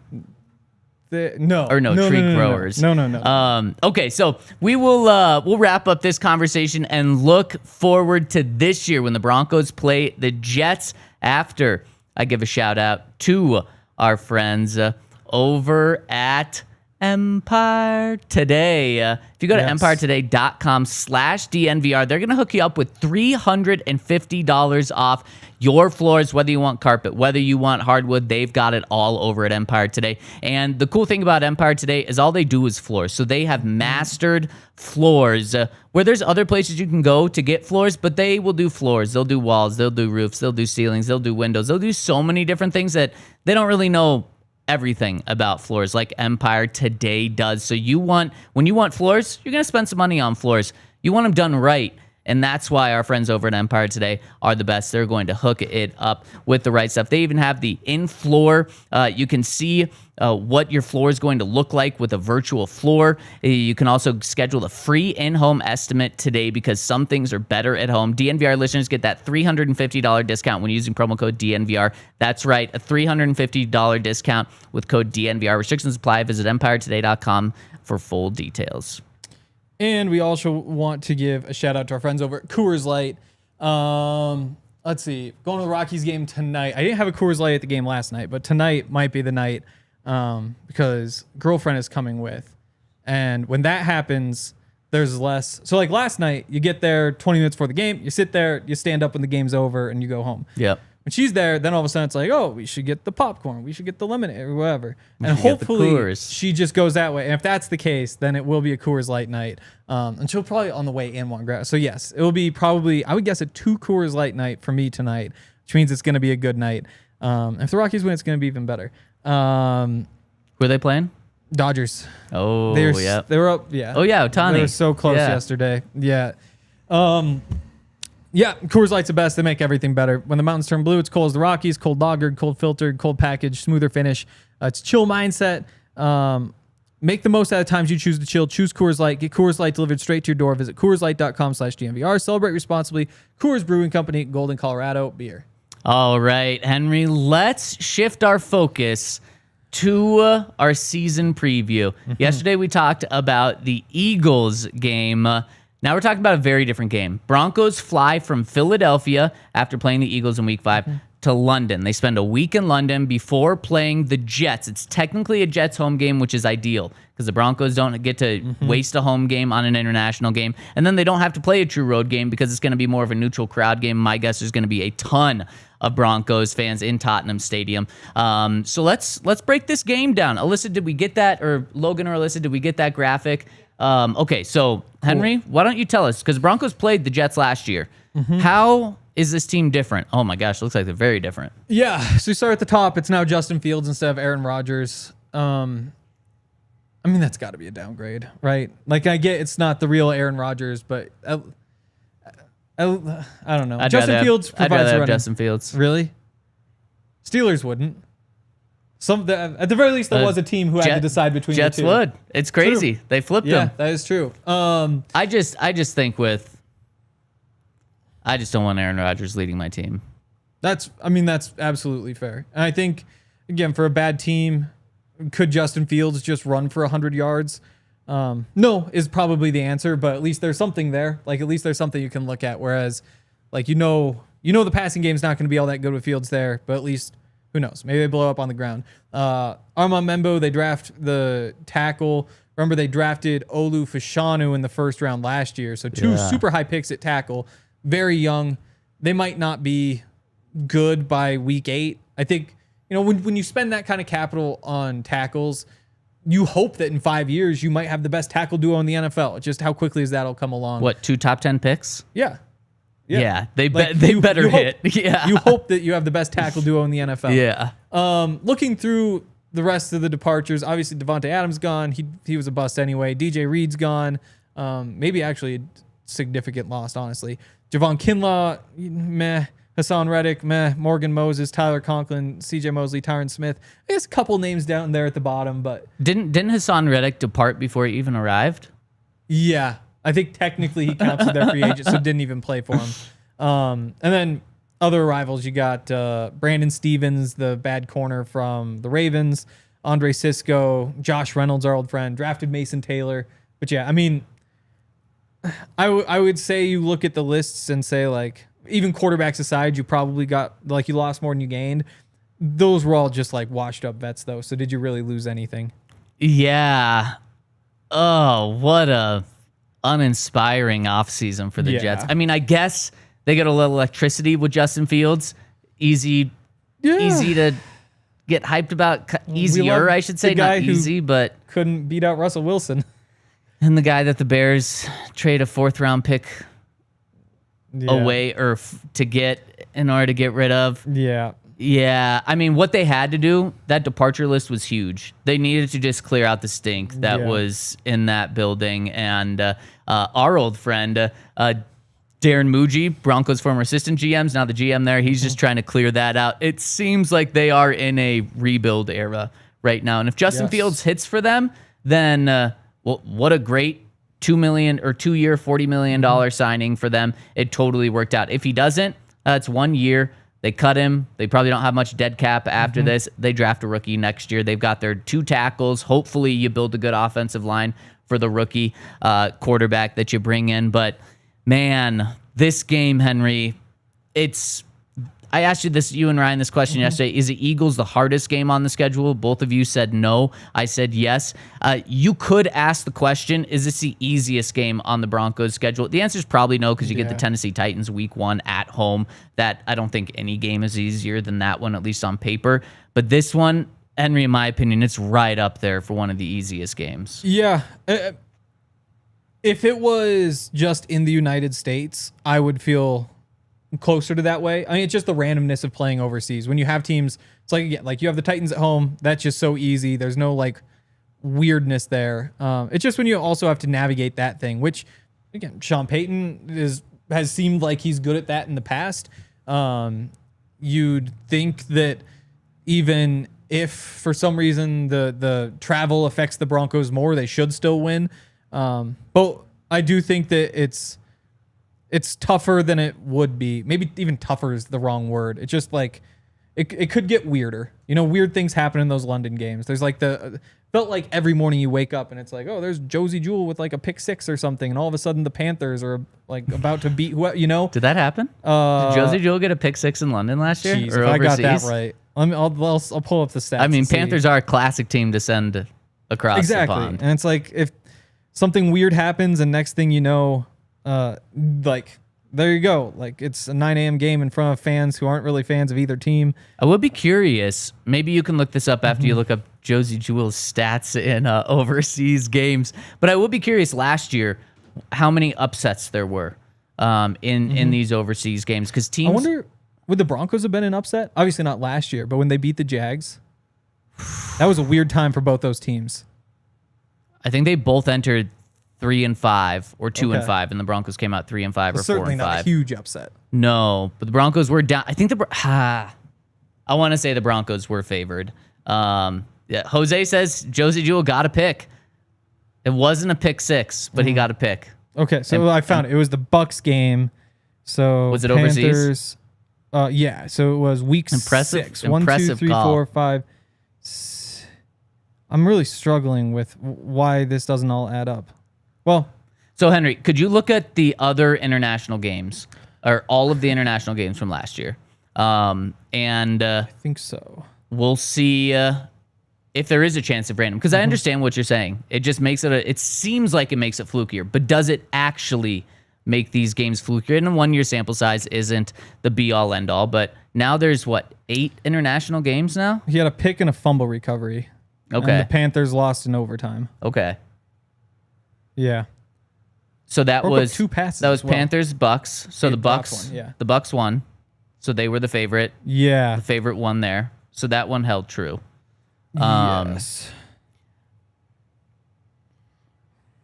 Tree growers. No. Okay, so we'll wrap up this conversation and look forward to this year when the Broncos play the Jets. After I give a shout out to our friends over at Empire Today. If you go to empiretoday.com/DNVR, they're going to hook you up with $350 off your floors, whether you want carpet, whether you want hardwood. They've got it all over at Empire Today. And the cool thing about Empire Today is all they do is floors. So they have mastered floors where there's other places you can go to get floors, but they will do floors. They'll do walls. They'll do roofs. They'll do ceilings. They'll do windows. They'll do so many different things that they don't really know everything about floors like Empire Today does. So when you want floors, you're going to spend some money on floors. You want them done right. And that's why our friends over at Empire Today are the best. They're going to hook it up with the right stuff. They even have the in-floor. You can see what your floor is going to look like with a virtual floor. You can also schedule a free in-home estimate today, because some things are better at home. DNVR listeners get that $350 discount when using promo code DNVR. That's right, a $350 discount with code DNVR. Restrictions apply. Visit empiretoday.com for full details. And we also want to give a shout out to our friends over at Coors Light. Let's see, going to the Rockies game tonight. I didn't have a Coors Light at the game last night, but tonight might be the night because girlfriend is coming with. And when that happens, there's less. So like last night, you get there 20 minutes before the game, you sit there, you stand up when the game's over, and you go home. Yep. When she's there, then all of a sudden it's like, oh, we should get the popcorn, we should get the lemonade or whatever. And hopefully she just goes that way. And if that's the case, then it will be a Coors Light night. And she'll probably on the way in want to grab. So yes, it will be probably, I would guess, a 2 Coors Light night for me tonight, which means it's going to be a good night. If the Rockies win, it's going to be even better. Who are they playing? Dodgers. Oh, yeah. They were up, yeah. Oh, yeah, Ohtani. They were so close yesterday. Yeah. Yeah, Coors Light's the best. They make everything better. When the mountains turn blue, it's cold as the Rockies, cold lagered, cold filtered, cold packaged, smoother finish. It's chill mindset. Make the most out of times you choose to chill. Choose Coors Light. Get Coors Light delivered straight to your door. Visit CoorsLight.com/DNVR. Celebrate responsibly. Coors Brewing Company, Golden, Colorado. Beer. All right, Henry, let's shift our focus to our season preview. Yesterday we talked about the Eagles game. Now we're talking about a very different game. Broncos fly from Philadelphia after playing the Eagles in week 5 to London. They spend a week in London before playing the Jets. It's technically a Jets home game, which is ideal because the Broncos don't get to waste a home game on an international game. And then they don't have to play a true road game because it's going to be more of a neutral crowd game. My guess is going to be a ton of Broncos fans in Tottenham Stadium. So let's break this game down. Alyssa, did we get that? Or Logan or Alyssa, did we get that graphic? Okay, so Henry, why don't you tell us? Because Broncos played the Jets last year. How is this team different? Oh my gosh, looks like they're very different. Yeah, so we start at the top. It's now Justin Fields instead of Aaron Rodgers. I mean, that's got to be a downgrade, right? Like, I get it's not the real Aaron Rodgers, but I don't know. Justin Fields provides I'd rather have running. Justin Fields. Really? Steelers wouldn't. At the very least, there was a team who had to decide between Jets the two. would. It's crazy. True. They flipped Yeah, them. that is true. I just think I just don't want Aaron Rodgers leading my team. That's absolutely fair. And I think, again, for a bad team, could Justin Fields just run for 100 yards? No, is probably the answer, but at least there's something there. Like, at least there's something you can look at. Whereas, like, you know the passing game's not going to be all that good with Fields there, but at least, who knows? Maybe they blow up on the ground. Armand Membo, they draft the tackle. Remember, they drafted Olu Fashanu in the first round last year. So two super high picks at tackle. Very young. They might not be good by week 8. I think, when you spend that kind of capital on tackles, you hope that in 5 years you might have the best tackle duo in the NFL. Just how quickly is that'll come along. What, 2 top 10 picks? Yeah. They better hit. You hope that you have the best tackle duo in the NFL. Yeah. Looking through the rest of the departures, obviously Devontae Adams gone. He was a bust anyway. DJ Reed's gone. Maybe actually a significant loss, honestly. Javon Kinlaw, meh. Hassan Reddick, meh. Morgan Moses, Tyler Conklin, CJ Mosley, Tyron Smith. I guess a couple names down there at the bottom, but didn't Hassan Reddick depart before he even arrived? Yeah, I think technically he counts as their free agent, so didn't even play for him. And then other arrivals, you got Brandon Stevens, the bad corner from the Ravens, Andre Sisco, Josh Reynolds, our old friend, drafted Mason Taylor. But yeah, I mean, I would say you look at the lists and say, like, even quarterbacks aside, you probably got, like, you lost more than you gained. Those were all just, like, washed up vets, though. So did you really lose anything? Yeah. Oh, what a uninspiring offseason for the Jets. I mean, I guess they get a little electricity with Justin Fields. Easy to get hyped about. Easier, I should say. Not easy, but couldn't beat out Russell Wilson. And the guy that the Bears trade a 4th-round pick away or to get in order to get rid of. Yeah. I mean, what they had to do, that departure list was huge. They needed to just clear out the stink that was in that building. And our old friend, Darren Muji, Broncos' former assistant GM's now the GM there. He's just trying to clear that out. It seems like they are in a rebuild era right now. And if Justin Fields hits for them, then well, what a great $2 million or 2-year, $40 million signing for them. It totally worked out. If he doesn't, it's 1 year. They cut him. They probably don't have much dead cap after this. They draft a rookie next year. They've got their 2 tackles. Hopefully you build a good offensive line for the rookie quarterback that you bring in. But, man, this game, Henry, I asked you and Ryan this question yesterday. Is the Eagles the hardest game on the schedule? Both of you said no. I said yes. You could ask the question, is this the easiest game on the Broncos schedule? The answer is probably no, because you get the Tennessee Titans week 1 at home. That I don't think any game is easier than that one, at least on paper. But this one, Henry, in my opinion, it's right up there for one of the easiest games. Yeah. If it was just in the United States, I would feel closer to that way. I mean, it's just the randomness of playing overseas. When you have teams, it's like, again, like you have the Titans at home. That's just so easy. There's no like weirdness there. It's just when you also have to navigate that thing, which again, Sean Payton has seemed like he's good at that in the past. You'd think that even if for some reason the travel affects the Broncos more, they should still win. But I do think that it's tougher than it would be. Maybe even tougher is the wrong word. It's just like it could get weirder. You know, weird things happen in those London games. There's like felt like every morning you wake up and it's like, oh, there's Josie Jewell with like a pick 6 or something, and all of a sudden the Panthers are like about to beat whoever, you know. Did that happen? Did Josie Jewell get a pick 6 in London last year? Geez, or if overseas? I got that right. I'll pull up the stats. I mean, Panthers are a classic team to send across the pond. And it's like if something weird happens and next thing you know, like there you go. Like it's a 9 a.m. game in front of fans who aren't really fans of either team. I would be curious. Maybe you can look this up after you look up Josie Jewell's stats in overseas games. But I would be curious last year how many upsets there were in these overseas games, because teams. I wonder, would the Broncos have been an upset? Obviously not last year, but when they beat the Jags, that was a weird time for both those teams. I think they both entered 3-5 or 2-5, and the Broncos came out 3-5 or 4-5. Certainly not a huge upset. No, but the Broncos were down. I think I want to say the Broncos were favored. Yeah, Jose says Josie Jewell got a pick. It wasn't a pick 6, but he got a pick. Okay, so I found it. It was the Bucs game. So was it Panthers, overseas? Yeah. So it was week 6. 1, 2, 3, 4, 5. I'm really struggling with why this doesn't all add up. Well, so Henry, could you look at the other international games, or all of the international games from last year? And I think so. We'll see if there is a chance of random, because I understand what you're saying. It just makes it it seems like it makes it flukier, but does it actually make these games flukier? And a 1-year sample size isn't the be-all, end-all, but now there's, 8 international games now? He had a pick and a fumble recovery. Okay. And the Panthers lost in overtime. Okay. Yeah. So that was 2 passes. That was Panthers, Bucs. So the Bucs, yeah. The Bucs won. So they were the favorite. Yeah. The favorite won there. So that one held true. Yes.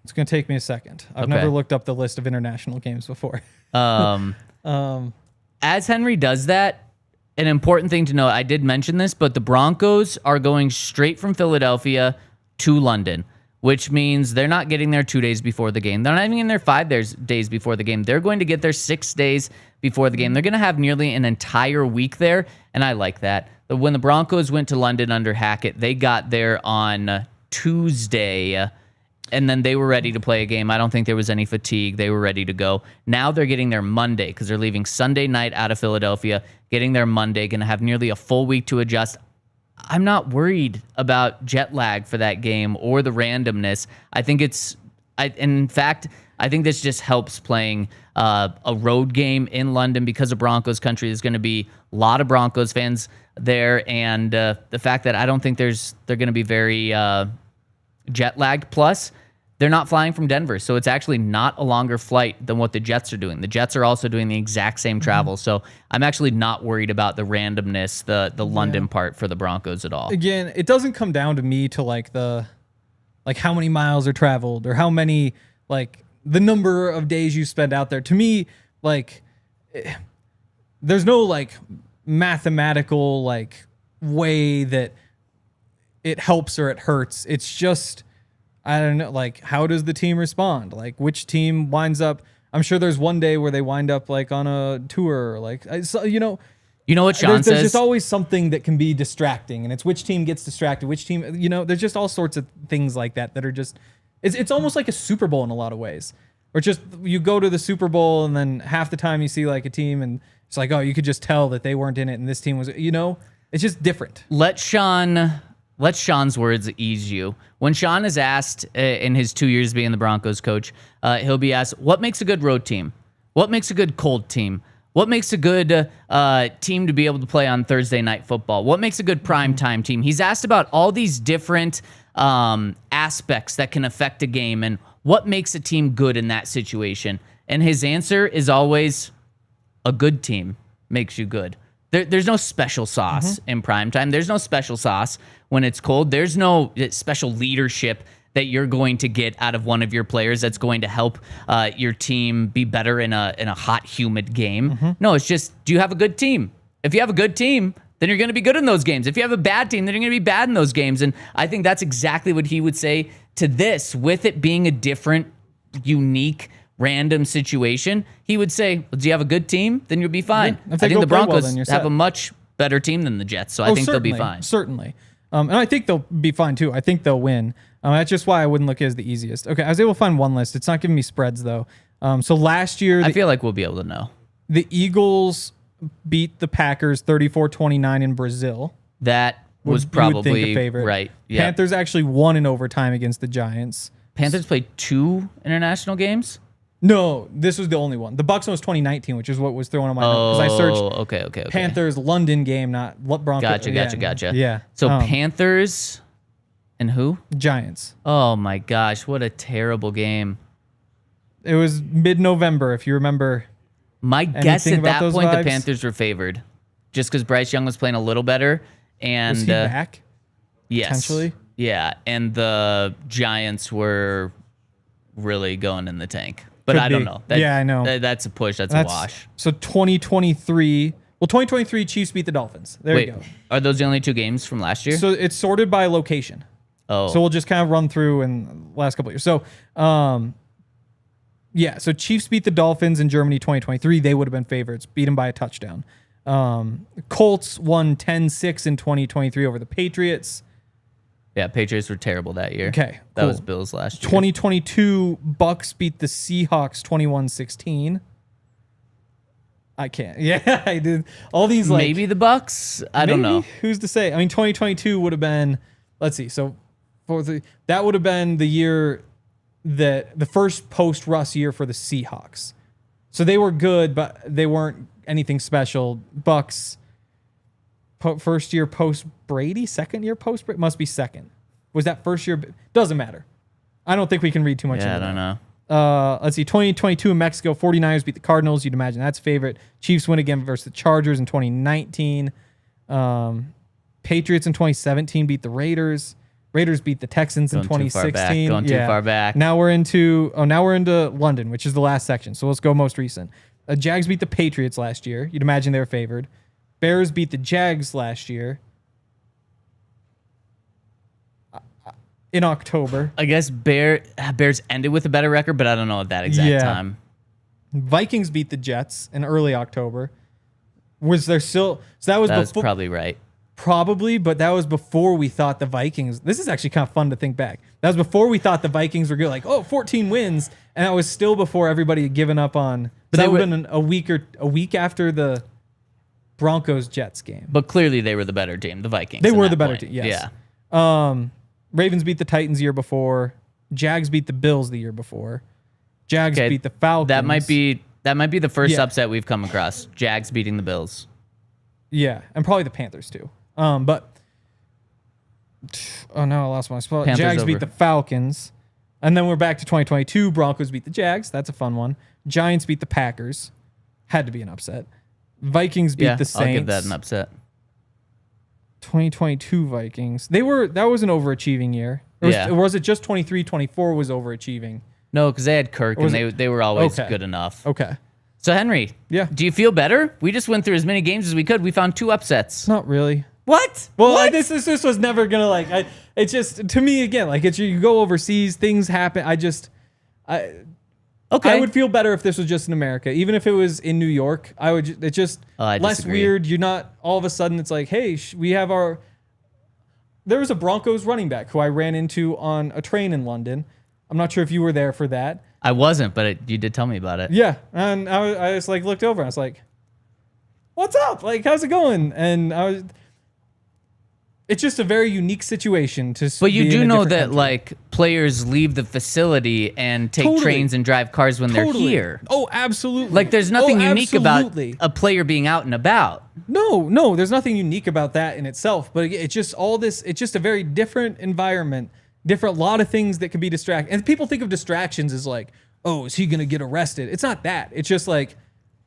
It's going to take me a second. I've never looked up the list of international games before. As Henry does that, an important thing to know, I did mention this, but the Broncos are going straight from Philadelphia to London, which means they're not getting there 2 days before the game. They're not even in there 5 days before the game. They're going to get there 6 days before the game. They're going to have nearly an entire week there, and I like that. But when the Broncos went to London under Hackett, they got there on Tuesday, and then they were ready to play a game. I don't think there was any fatigue. They were ready to go. Now they're getting there Monday because they're leaving Sunday night out of Philadelphia, getting there Monday, going to have nearly a full week to adjust. I'm not worried about jet lag for that game or the randomness. I think in fact, I think this just helps playing a road game in London because of Broncos country. There's going to be a lot of Broncos fans there, and the fact that I don't think they're going to be very jet lagged. Plus, they're not flying from Denver, so it's actually not a longer flight than what the Jets are doing. The Jets are also doing the exact same travel, so I'm actually not worried about the randomness, the London part for the Broncos at all. Again, it doesn't come down to me to like how many miles are traveled or how many, like the number of days you spend out there. To me, like there's no like mathematical like way that it helps or it hurts. It's just, I don't know, like, how does the team respond? Like, which team winds up, I'm sure there's one day where they wind up, like, on a tour, like, you know. You know what Sean says? There's just always something that can be distracting, and it's which team gets distracted, which team, you know, there's just all sorts of things like that are just, it's almost like a Super Bowl in a lot of ways. Or just, you go to the Super Bowl, and then half the time you see, like, a team, and it's like, oh, you could just tell that they weren't in it, and this team was, you know, it's just different. Let Sean's words ease you. When Sean is asked in his 2 years being the Broncos coach, he'll be asked, what makes a good road team? What makes a good cold team? What makes a good team to be able to play on Thursday Night Football? What makes a good primetime team? He's asked about all these different aspects that can affect a game and what makes a team good in that situation. And his answer is always, a good team makes you good. There's no special sauce in primetime. There's no special sauce when it's cold. There's no special leadership that you're going to get out of one of your players that's going to help your team be better in a hot, humid game. No, it's just, do you have a good team? If you have a good team, then you're going to be good in those games. If you have a bad team, then you're going to be bad in those games. And I think that's exactly what he would say to this, with it being a different, unique, random situation. He would say, well, do you have a good team? Then you'll be fine. Yeah, I think the Broncos have a much better team than the Jets, so I think they'll be fine. Certainly. And I think they'll be fine, too. I think they'll win. That's just why I wouldn't look at it as the easiest. Okay, I was able to find one list. It's not giving me spreads, though. So last year... I feel like we'll be able to know. The Eagles beat the Packers 34-29 in Brazil. That was probably a favorite. Right. Yep. Panthers actually won in overtime against the Giants. Panthers played 2 international games? No, this was the only one. The Bucs one was 2019, which is what was thrown on my note. Because I searched okay. Panthers London game, not Broncos. Gotcha. Yeah. So Panthers and who? Giants. Oh my gosh, what a terrible game. It was mid-November, if you remember. My guess at that point, the Panthers were favored. Just because Bryce Young was playing a little better. And was he back? Yes. Potentially? Yeah, and the Giants were really going in the tank. But I don't know. I know. That's a push. That's a wash. So 2023. Well, 2023 Chiefs beat the Dolphins. There you go. Are those the only 2 games from last year? So it's sorted by location. Oh. So we'll just kind of run through in the last couple of years. So, so Chiefs beat the Dolphins in Germany 2023. They would have been favorites. Beat them by a touchdown. Colts won 10-6 in 2023 over the Patriots. Yeah, Patriots were terrible that year. Okay, that was Bills last year. 2022 Bucks beat the Seahawks 21-16. I can't. Yeah, I did. All these maybe the Bucks. I don't know. Who's to say? I mean, 2022 would have been. Let's see. So that would have been the year that the first post Russ year for the Seahawks. So they were good, but they weren't anything special. Bucks. First year post Brady, second year post Brady, must be second. Was that first year? Doesn't matter. I don't think we can read too much into that. I don't know. Let's see, 2022 in Mexico, 49ers beat the Cardinals. You'd imagine that's favorite. Chiefs win again versus the Chargers in 2019. Patriots in 2017 beat the Raiders. Raiders beat the Texans in 2016. Going too far back. Now we're into London, which is the last section. So let's go most recent. Jags beat the Patriots last year. You'd imagine they were favored. Bears beat the Jags last year in October. I guess Bears ended with a better record, but I don't know at that exact time. Vikings beat the Jets in early October. Was there still... So that was probably right. Probably, but that was before we thought the Vikings... This is actually kind of fun to think back. That was before we thought the Vikings were good. Like, 14 wins. And that was still before everybody had given up on... But that would have been a week after the Broncos Jets game. But clearly they were the better team, the Vikings. They were the better team, yes. Yeah. Ravens beat the Titans the year before. Jags beat the Bills the year before. Jags beat the Falcons. That might be the first upset we've come across. Jags beating the Bills. Yeah, and probably the Panthers too. But I lost my spot. Panthers Jags beat the Falcons. And then we're back to 2022. Broncos beat the Jags. That's a fun one. Giants beat the Packers. Had to be an upset. Vikings beat the Saints. I'll give that an upset. 2022 Vikings. That was an overachieving year. Or was it just 23-24 was overachieving? No, because they had Kirk, and they were always good enough. Okay. So, Henry, do you feel better? We just went through as many games as we could. We found 2 upsets. Not really. What? Well, what? This was never going to, it's just, to me, again, you go overseas, things happen. I would feel better if this was just in America. Even if it was in New York, it's just less weird. You're not, all of a sudden, it's like, hey, we have there was a Broncos running back who I ran into on a train in London. I'm not sure if you were there for that. I wasn't, but you did tell me about it. Yeah, and I just looked over and I was like, what's up? How's it going? And it's just a very unique situation to. But you do know that players leave the facility and take trains and drive cars when they're here. Oh, absolutely. There's nothing unique about a player being out and about. No, there's nothing unique about that in itself. But it's just all this. It's just a very different environment. A lot of things that can be distracting. And people think of distractions as is he gonna get arrested? It's not that. It's just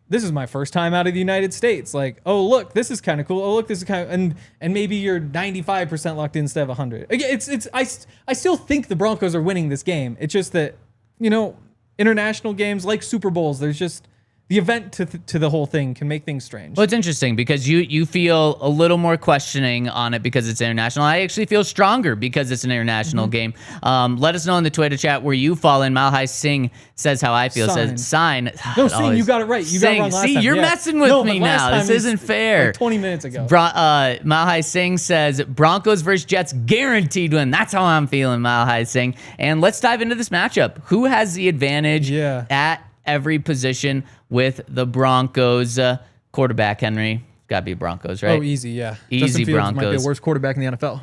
this is my first time out of the United States. Look, this is kind of cool. Oh, look, this is kind of, and maybe you're 95% locked in instead of 100. Again, I still think the Broncos are winning this game. It's just that, international games like Super Bowls, there's just the event to the whole thing can make things strange. Well, it's interesting because you feel a little more questioning on it because it's international. I actually feel stronger because it's an international game. Let us know in the Twitter chat where you fall in. Malhai Singh says how I feel. Says sign. No, Singh, you got it right. You got it wrong last time. See, you're messing with me now. This isn't fair. Like 20 minutes ago. Malhai Singh says Broncos versus Jets guaranteed win. That's how I'm feeling, Malhai Singh. And let's dive into this matchup. Who has the advantage at every position with the Broncos? Quarterback, Henry. Got to be Broncos, right? Oh, easy, yeah. Easy Justin Fields Broncos. might be the worst quarterback in the NFL.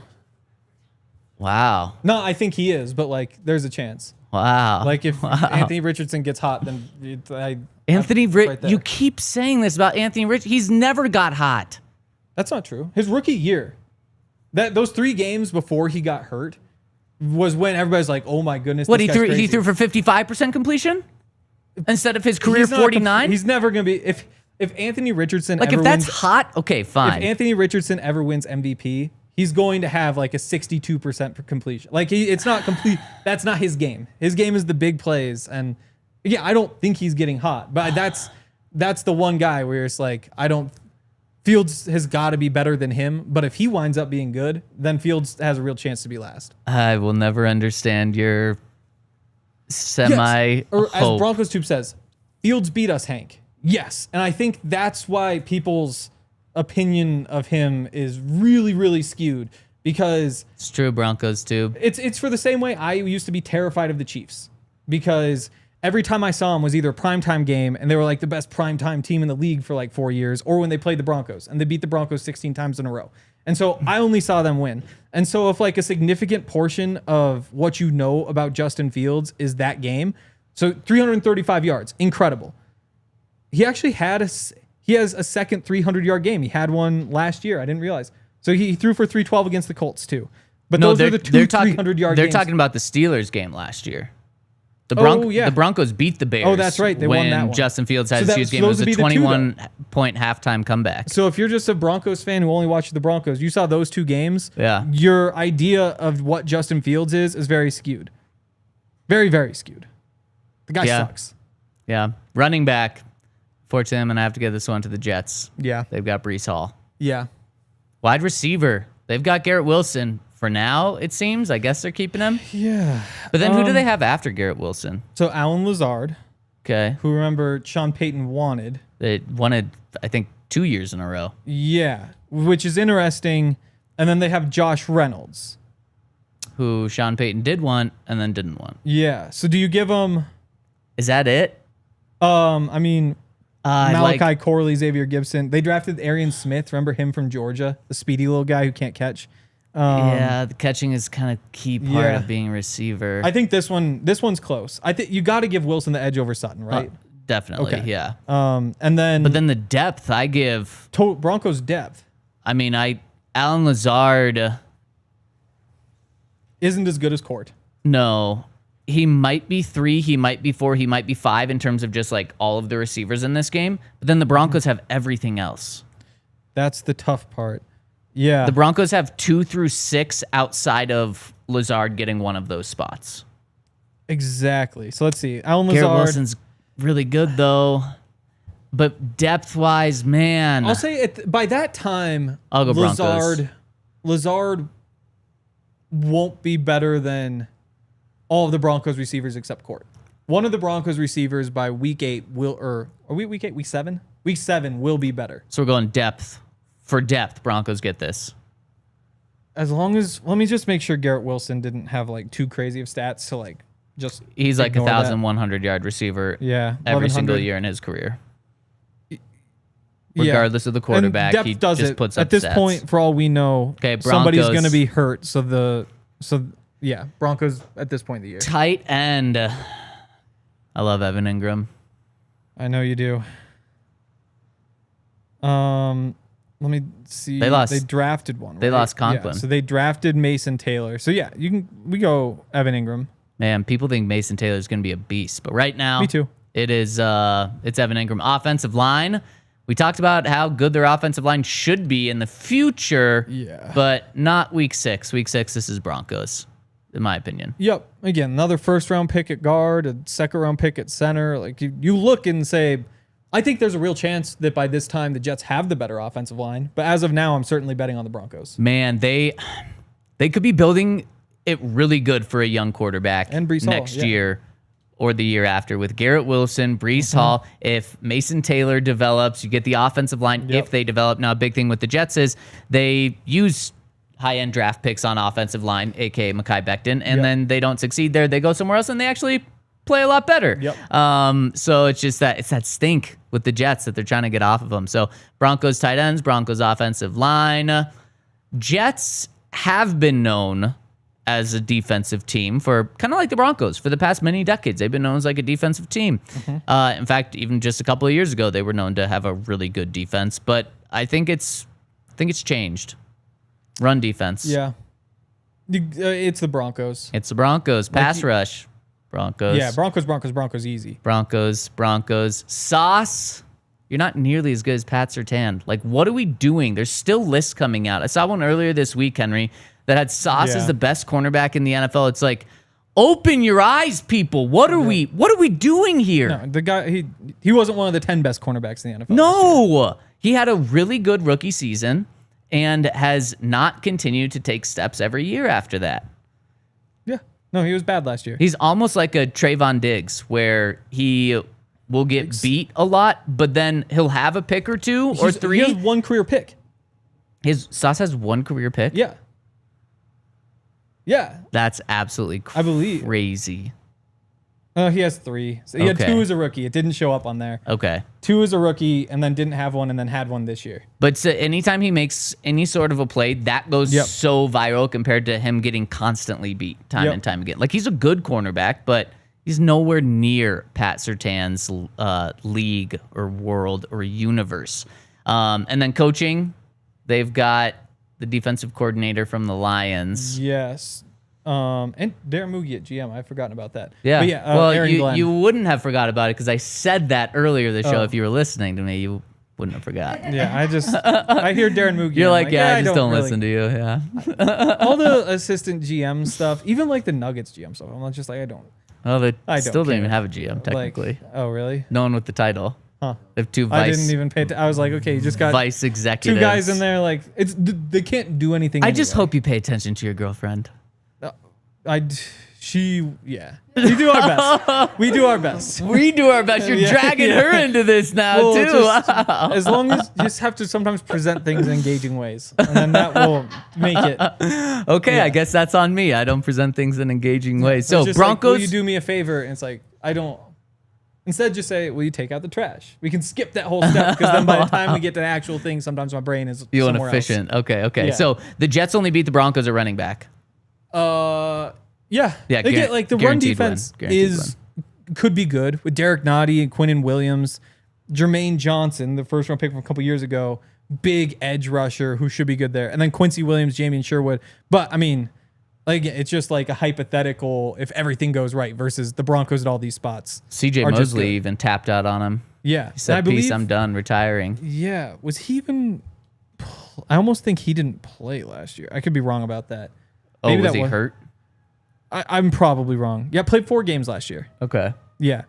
Wow. No, I think he is, but like, there's a chance. Wow. Like if Anthony Richardson gets hot, then you keep saying this about Anthony Richardson. He's never got hot. That's not true. His rookie year, those 3 games before he got hurt, was when everybody's like, "Oh my goodness!" What he threw for 55% completion instead of his career 49. He's never gonna be if Anthony Richardson like ever if that's wins, hot. Okay, fine. If Anthony Richardson ever wins MVP, he's going to have like a 62% completion. Like it's not complete. That's not his game. His game is the big plays, and yeah, I don't think he's getting hot. But that's the one guy where it's like Fields has got to be better than him, but if he winds up being good, then Fields has a real chance to be last. I will never understand your semi. Or as Broncos Tube says, Fields beat us, Hank. Yes, and I think that's why people's opinion of him is really, really skewed because it's true. Broncos Tube. It's for the same way I used to be terrified of the Chiefs because every time I saw them was either a primetime game and they were like the best primetime team in the league for like 4 years, or when they played the Broncos and they beat the Broncos 16 times in a row. And so I only saw them win. And so if like a significant portion of what you know about Justin Fields is that game, so 335 yards, incredible. He actually has a second 300-yard game. He had one last year. I didn't realize. So he threw for 312 against the Colts too. But those are the two 300-yard games. They're talking about the Steelers game last year. The Broncos beat the Bears. Oh, that's right. They won that one. Justin Fields had his huge game. It was a 21-point halftime comeback. So if you're just a Broncos fan who only watches the Broncos, you saw those 2 games. Yeah. Your idea of what Justin Fields is very skewed. Very, very skewed. The guy sucks. Yeah. Running back. Fortunately, I'm going to have to give this one to the Jets. Yeah. They've got Breece Hall. Yeah. Wide receiver. They've got Garrett Wilson. For now, it seems. I guess they're keeping him. Yeah. But then who do they have after Garrett Wilson? So Alan Lazard. Okay. Who, remember, Sean Payton wanted. They wanted, I think, 2 years in a row. Yeah. Which is interesting. And then they have Josh Reynolds. Who Sean Payton did want and then didn't want. Yeah. So do you give him... Is that it? I mean... Malachi Corley, Xavier Gibson. They drafted Arian Smith. Remember him from Georgia? The speedy little guy who can't catch. Yeah, the catching is kind of key part of being a receiver. I think this one's close. I think you got to give Wilson the edge over Sutton, right? Definitely, okay. Yeah. But then the depth I give Broncos depth. I mean, Alan Lazard isn't as good as Court. No. He might be 3, he might be 4, he might be 5 in terms of just like all of the receivers in this game. But then the Broncos have everything else. That's the tough part. Yeah. The Broncos have 2 through 6 outside of Lazard getting one of those spots. Exactly. So let's see. Alan Lazard. Garrett Wilson's really good though. But depth-wise, man. I'll say by that time, I'll go Broncos. Lazard won't be better than all of the Broncos receivers except Court. One of the Broncos receivers by week 8 are we week 8, week 7? Week 7 will be better. So we're going depth. For depth, Broncos get this. As long as, let me just make sure Garrett Wilson didn't have like too crazy of stats to like just. He's like 1,100-yard receiver. Yeah, every single year in his career. Regardless of the quarterback, he just puts up at this stats. Point. For all we know, somebody's going to be hurt. So yeah, Broncos at this point of the year. Tight end. I love Evan Ingram. I know you do. Let me see. They drafted one. They lost Conklin. Yeah, so they drafted Mason Taylor. So yeah, we go Evan Ingram. Man, people think Mason Taylor is going to be a beast, but right now, me too. It's Evan Ingram. Offensive line. We talked about how good their offensive line should be in the future. Yeah. But not week 6. Week 6, this is Broncos, in my opinion. Yep. Again, another first-round pick at guard, a second-round pick at center. Like you look and say, I think there's a real chance that by this time the Jets have the better offensive line. But as of now, I'm certainly betting on the Broncos. Man, they could be building it really good for a young quarterback and Breece next Hall, year or the year after with Garrett Wilson, Breece Hall. If Mason Taylor develops, you get the offensive line if they develop. Now, a big thing with the Jets is they use high-end draft picks on offensive line, a.k.a. Mekhi Becton, and then they don't succeed there. They go somewhere else, and they actually play a lot better. So it's just that stink with the Jets that they're trying to get off of them. So Broncos tight ends, Broncos offensive line. Jets have been known as a defensive team for kind of like the Broncos for the past many decades. They've been known as like a defensive team. In fact, even just a couple of years ago, they were known to have a really good defense. But I think it's changed. Run defense. Yeah, it's the Broncos. It's the Broncos. Pass rush. Broncos. Yeah, Broncos easy. Broncos. Sauce. You're not nearly as good as Pat Surtain. Like, what are we doing? There's still lists coming out. I saw one earlier this week, Henry, that had Sauce as the best cornerback in the NFL. It's like, open your eyes, people. What are we doing here? No, the guy he wasn't one of the 10 best cornerbacks in the NFL. No. He had a really good rookie season and has not continued to take steps every year after that. Yeah. No, he was bad last year. He's almost like a Trayvon Diggs where he will get beat a lot, but then he'll have a pick or two or three. He has one career pick. Sauce has one career pick? Yeah. Yeah. That's absolutely crazy. I believe. He has 3. So he had 2 as a rookie. It didn't show up on there. Okay. 2 as a rookie, and then didn't have one, and then had one this year. But so anytime he makes any sort of a play, that goes so viral compared to him getting constantly beat time and time again. Like, he's a good cornerback, but he's nowhere near Pat Surtain's league or world or universe. And then coaching, they've got the defensive coordinator from the Lions. Yes. And Darren Mugi at GM. I've forgotten about that. Yeah. But yeah, well, Aaron Glenn. you wouldn't have forgot about it because I said that earlier in the show. If you were listening to me, you wouldn't have forgot. Yeah, I hear Darren Mugi. You're like, I just don't listen to you. Yeah. All the assistant GM stuff, even like the Nuggets GM stuff, I'm just like, I don't. Well, they still don't even have a GM, technically. Like, oh, really? No one with the title. Huh. They have 2 vice. I didn't even pay attention. I was like, okay, you just got vice executives. 2 guys in there. Like, they can't do anything. I just hope you pay attention to your girlfriend. We do our best. We do our best. You're dragging her into this now, too. As long as you just have to sometimes present things in engaging ways, and then that will make it. Okay, I guess that's on me. I don't present things in engaging ways. So Broncos, like, will you do me a favor? And it's like, I don't. Instead, just say, will you take out the trash? We can skip that whole step because then by the time we get to the actual thing, sometimes my brain is somewhere inefficient. else. Okay. Yeah. So the Jets only beat the Broncos at running back. Yeah. They get like the run defense could be good with Derek Nottie and Quinnen Williams, Jermaine Johnson, the first round pick from a couple years ago, big edge rusher who should be good there, and then Quincy Williams, Jamie Sherwood. But I mean, like, it's just like a hypothetical if everything goes right versus the Broncos at all these spots. CJ Mosley even tapped out on him. Yeah. He said, peace, I'm done, retiring. Yeah. Was he even... I almost think he didn't play last year. I could be wrong about that. Maybe was he hurt? I'm probably wrong. Yeah, played 4 games last year. Okay. Yeah.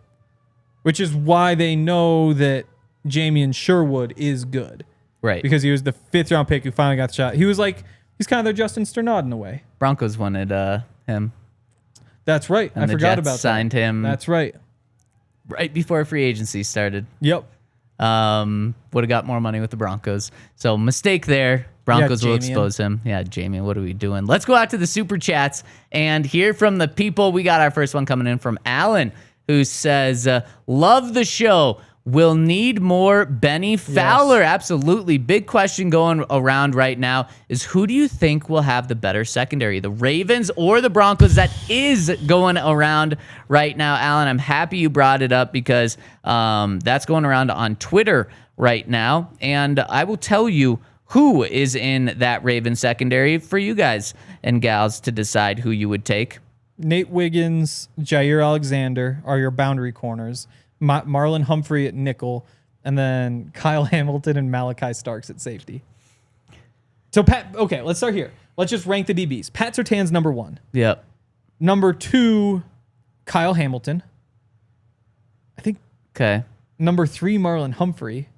Which is why they know that Jamie Sherwood is good. Right. Because he was the 5th round pick who finally got the shot. He was like... He's kind of their Justin Sternad in a way. Broncos wanted him. That's right. And I forgot Jets about that. Signed him. That's right. Right before free agency started. Yep. Would have got more money with the Broncos. So mistake there. Broncos will expose him. Yeah, Jamie, what are we doing? Let's go out to the Super Chats and hear from the people. We got our first one coming in from Alan, who says, love the show. We'll need more Bennie Fowler. Yes. Absolutely. Big question going around right now is who do you think will have the better secondary, the Ravens or the Broncos? That is going around right now, Alan. I'm happy you brought it up because that's going around on Twitter right now. And I will tell you who is in that Ravens secondary for you guys and gals to decide who you would take. Nate Wiggins, Jair Alexander are your boundary corners. Marlon Humphrey at nickel, and then Kyle Hamilton and Malachi Starks at safety. So, okay, let's start here. Let's just rank the DBs. Pat Surtain's number 1. Yep. Number 2, Kyle Hamilton. I think. Okay. Number 3, Marlon Humphrey.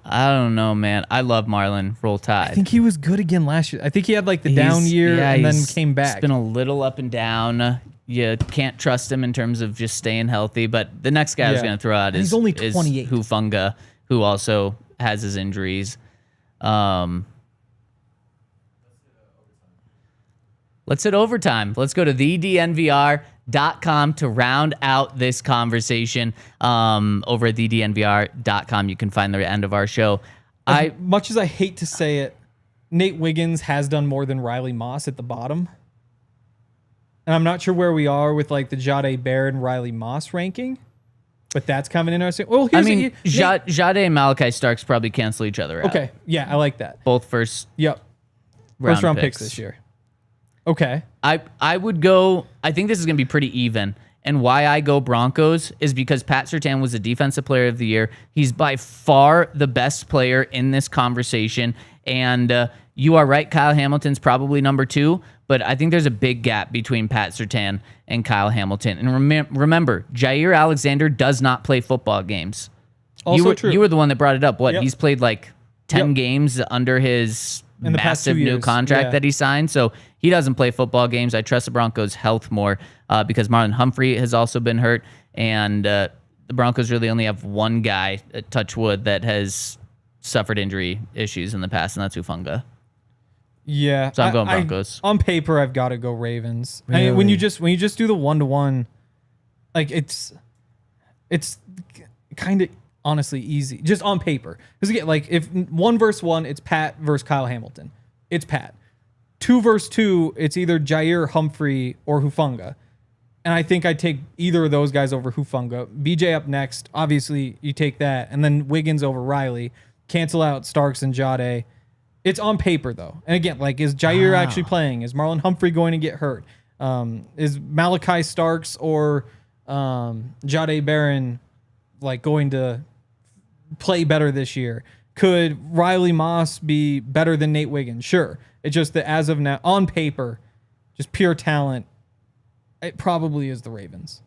I don't know, man. I love Marlon. Roll Tide. I think he was good again last year. I think he had like the down year and then came back. It's been a little up and down. You can't trust him in terms of just staying healthy. But the next guy I was going to throw out is only 28. Hufanga, who also has his injuries. Let's hit overtime. Let's go to thednvr.com to round out this conversation. Over at thednvr.com, you can find the end of our show. Much as I hate to say it, Nate Wiggins has done more than Riley Moss at the bottom. And I'm not sure where we are with like the Jade Barrett and Riley Moss ranking, but that's kind of an interesting. Well, Jade and Malachi Starks probably cancel each other out. Okay, yeah, I like that. Both first round picks this year. Okay. I would go, I think this is going to be pretty even. And why I go Broncos is because Pat Surtain was the defensive player of the year. He's by far the best player in this conversation. And you are right, Kyle Hamilton's probably number 2. But I think there's a big gap between Pat Surtain and Kyle Hamilton. And remember, Jair Alexander does not play football games. Also true. You were the one that brought it up. What? Yep. He's played like 10 games under his massive new contract that he signed. So he doesn't play football games. I trust the Broncos' health more because Marlon Humphrey has also been hurt. And the Broncos really only have one guy, touch wood, that has suffered injury issues in the past, and that's Hufanga. Yeah. So I'm going Broncos. On paper, I've got to go Ravens. Really? I mean, when you just do the 1-to-1, like it's kind of honestly easy just on paper. Because again, like if 1 versus 1, it's Pat versus Kyle Hamilton. It's Pat. 2 versus 2, it's either Jair, Humphrey, or Hufanga. And I think I'd take either of those guys over Hufanga. BJ up next. Obviously, you take that. And then Wiggins over Riley. Cancel out Starks and Jade. It's on paper, though. And again, like, is Jair actually playing? Is Marlon Humphrey going to get hurt? Is Malachi Starks or Jade Barron like going to play better this year? Could Riley Moss be better than Nate Wiggins? Sure. It's just that as of now, on paper, just pure talent, it probably is the Ravens.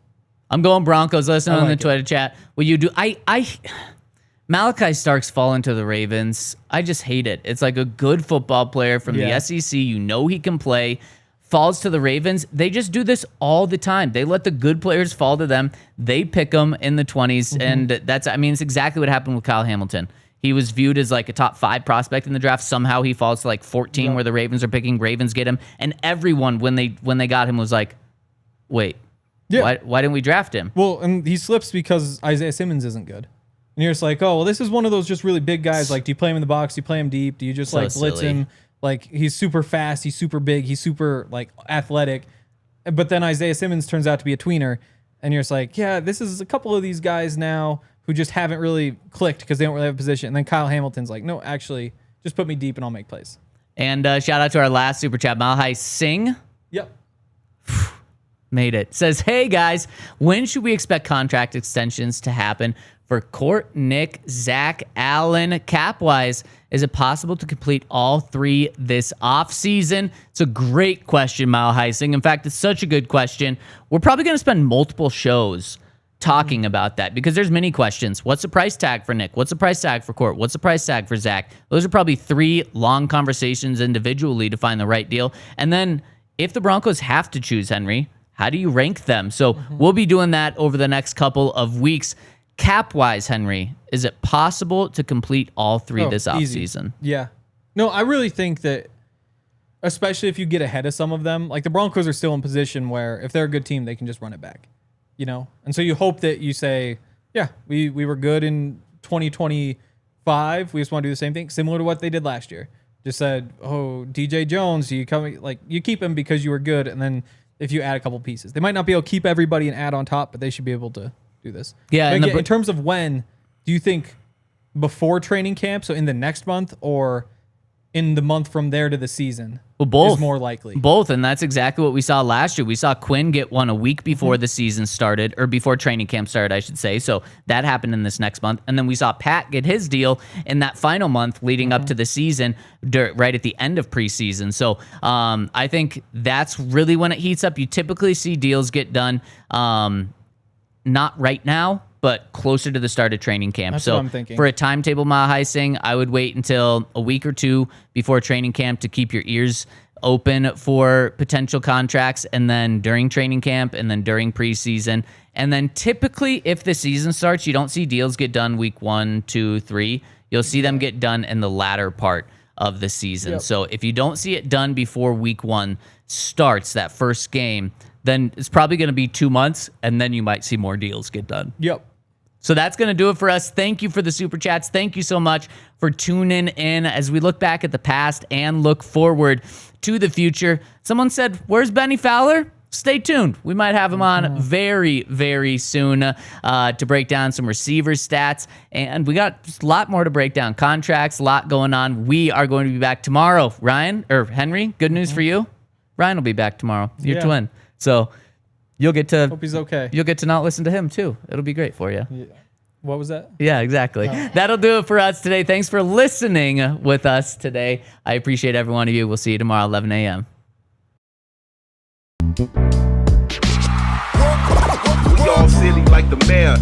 I'm going Broncos. Listen on the Twitter chat. What you do? Malachi Starks fall into the Ravens. I just hate it. It's like a good football player from the SEC. You know he can play. Falls to the Ravens. They just do this all the time. They let the good players fall to them. They pick them in the 20s. And it's exactly what happened with Kyle Hamilton. He was viewed as like a top 5 prospect in the draft. Somehow he falls to like 14 where the Ravens are picking. Ravens get him. And everyone, when they got him, was like, wait, why didn't we draft him? Well, and he slips because Isaiah Simmons isn't good. And you're just like, oh, well, this is one of those just really big guys. Like, do you play him in the box? Do you play him deep? Do you just blitz him? Like, he's super fast. He's super big. He's super like athletic. But then Isaiah Simmons turns out to be a tweener. And you're just like, yeah, this is a couple of these guys now who just haven't really clicked because they don't really have a position. And then Kyle Hamilton's like, no, actually, just put me deep and I'll make plays. And shout out to our last super chat, Malhai Singh. Yep. Made it. Says, hey guys, when should we expect contract extensions to happen for Court, Nick, Zach, Allen, cap-wise? Is it possible to complete all 3 this offseason? It's a great question, Mile Heising. In fact, it's such a good question. We're probably going to spend multiple shows talking about that because there's many questions. What's the price tag for Nick? What's the price tag for Court? What's the price tag for Zach? Those are probably 3 long conversations individually to find the right deal. And then if the Broncos have to choose Henry, how do you rank them? So we'll be doing that over the next couple of weeks. Cap-wise, Henry, is it possible to complete all 3 this offseason? Yeah. No, I really think that, especially if you get ahead of some of them, like the Broncos are still in position where if they're a good team, they can just run it back, you know? And so you hope that you say, yeah, we were good in 2025. We just want to do the same thing, similar to what they did last year. Just said, oh, DJ Jones, you keep him because you were good, and then if you add a couple pieces. They might not be able to keep everybody and add on top, but they should be able to do this. Yeah. And in terms of when, do you think before training camp, so in the next month, or in the month from there to the season? Well, both. Is more likely. Both, and that's exactly what we saw last year. We saw Quinn get one a week before the season started, or before training camp started, I should say. So that happened in this next month. And then we saw Pat get his deal in that final month leading up to the season, right at the end of preseason. So I think that's really when it heats up. You typically see deals get done not right now, but closer to the start of training camp. That's so what I'm thinking. For a timetable Mahising, I would wait until a week or two before training camp to keep your ears open for potential contracts, and then during training camp, and then during preseason. And then typically, if the season starts, you don't see deals get done week 1, 2, 3. You'll see them get done in the latter part of the season. So if you don't see it done before week 1 starts, that first game, then it's probably going to be 2 months, and then you might see more deals get done. So that's going to do it for us. Thank you for the Super Chats. Thank you so much for tuning in as we look back at the past and look forward to the future. Someone said, where's Bennie Fowler? Stay tuned. We might have him on very, very soon to break down some receiver stats. And we got just a lot more to break down. Contracts, a lot going on. We are going to be back tomorrow. Ryan, or Henry, good news for you. Ryan will be back tomorrow. Your twin. So you'll get to... Hope he's okay. You'll get to not listen to him, too. It'll be great for you. Yeah. What was that? Yeah, exactly. That'll do it for us today. Thanks for listening with us today. I appreciate every one of you. We'll see you tomorrow, 11 a.m. We all silly like the mayor.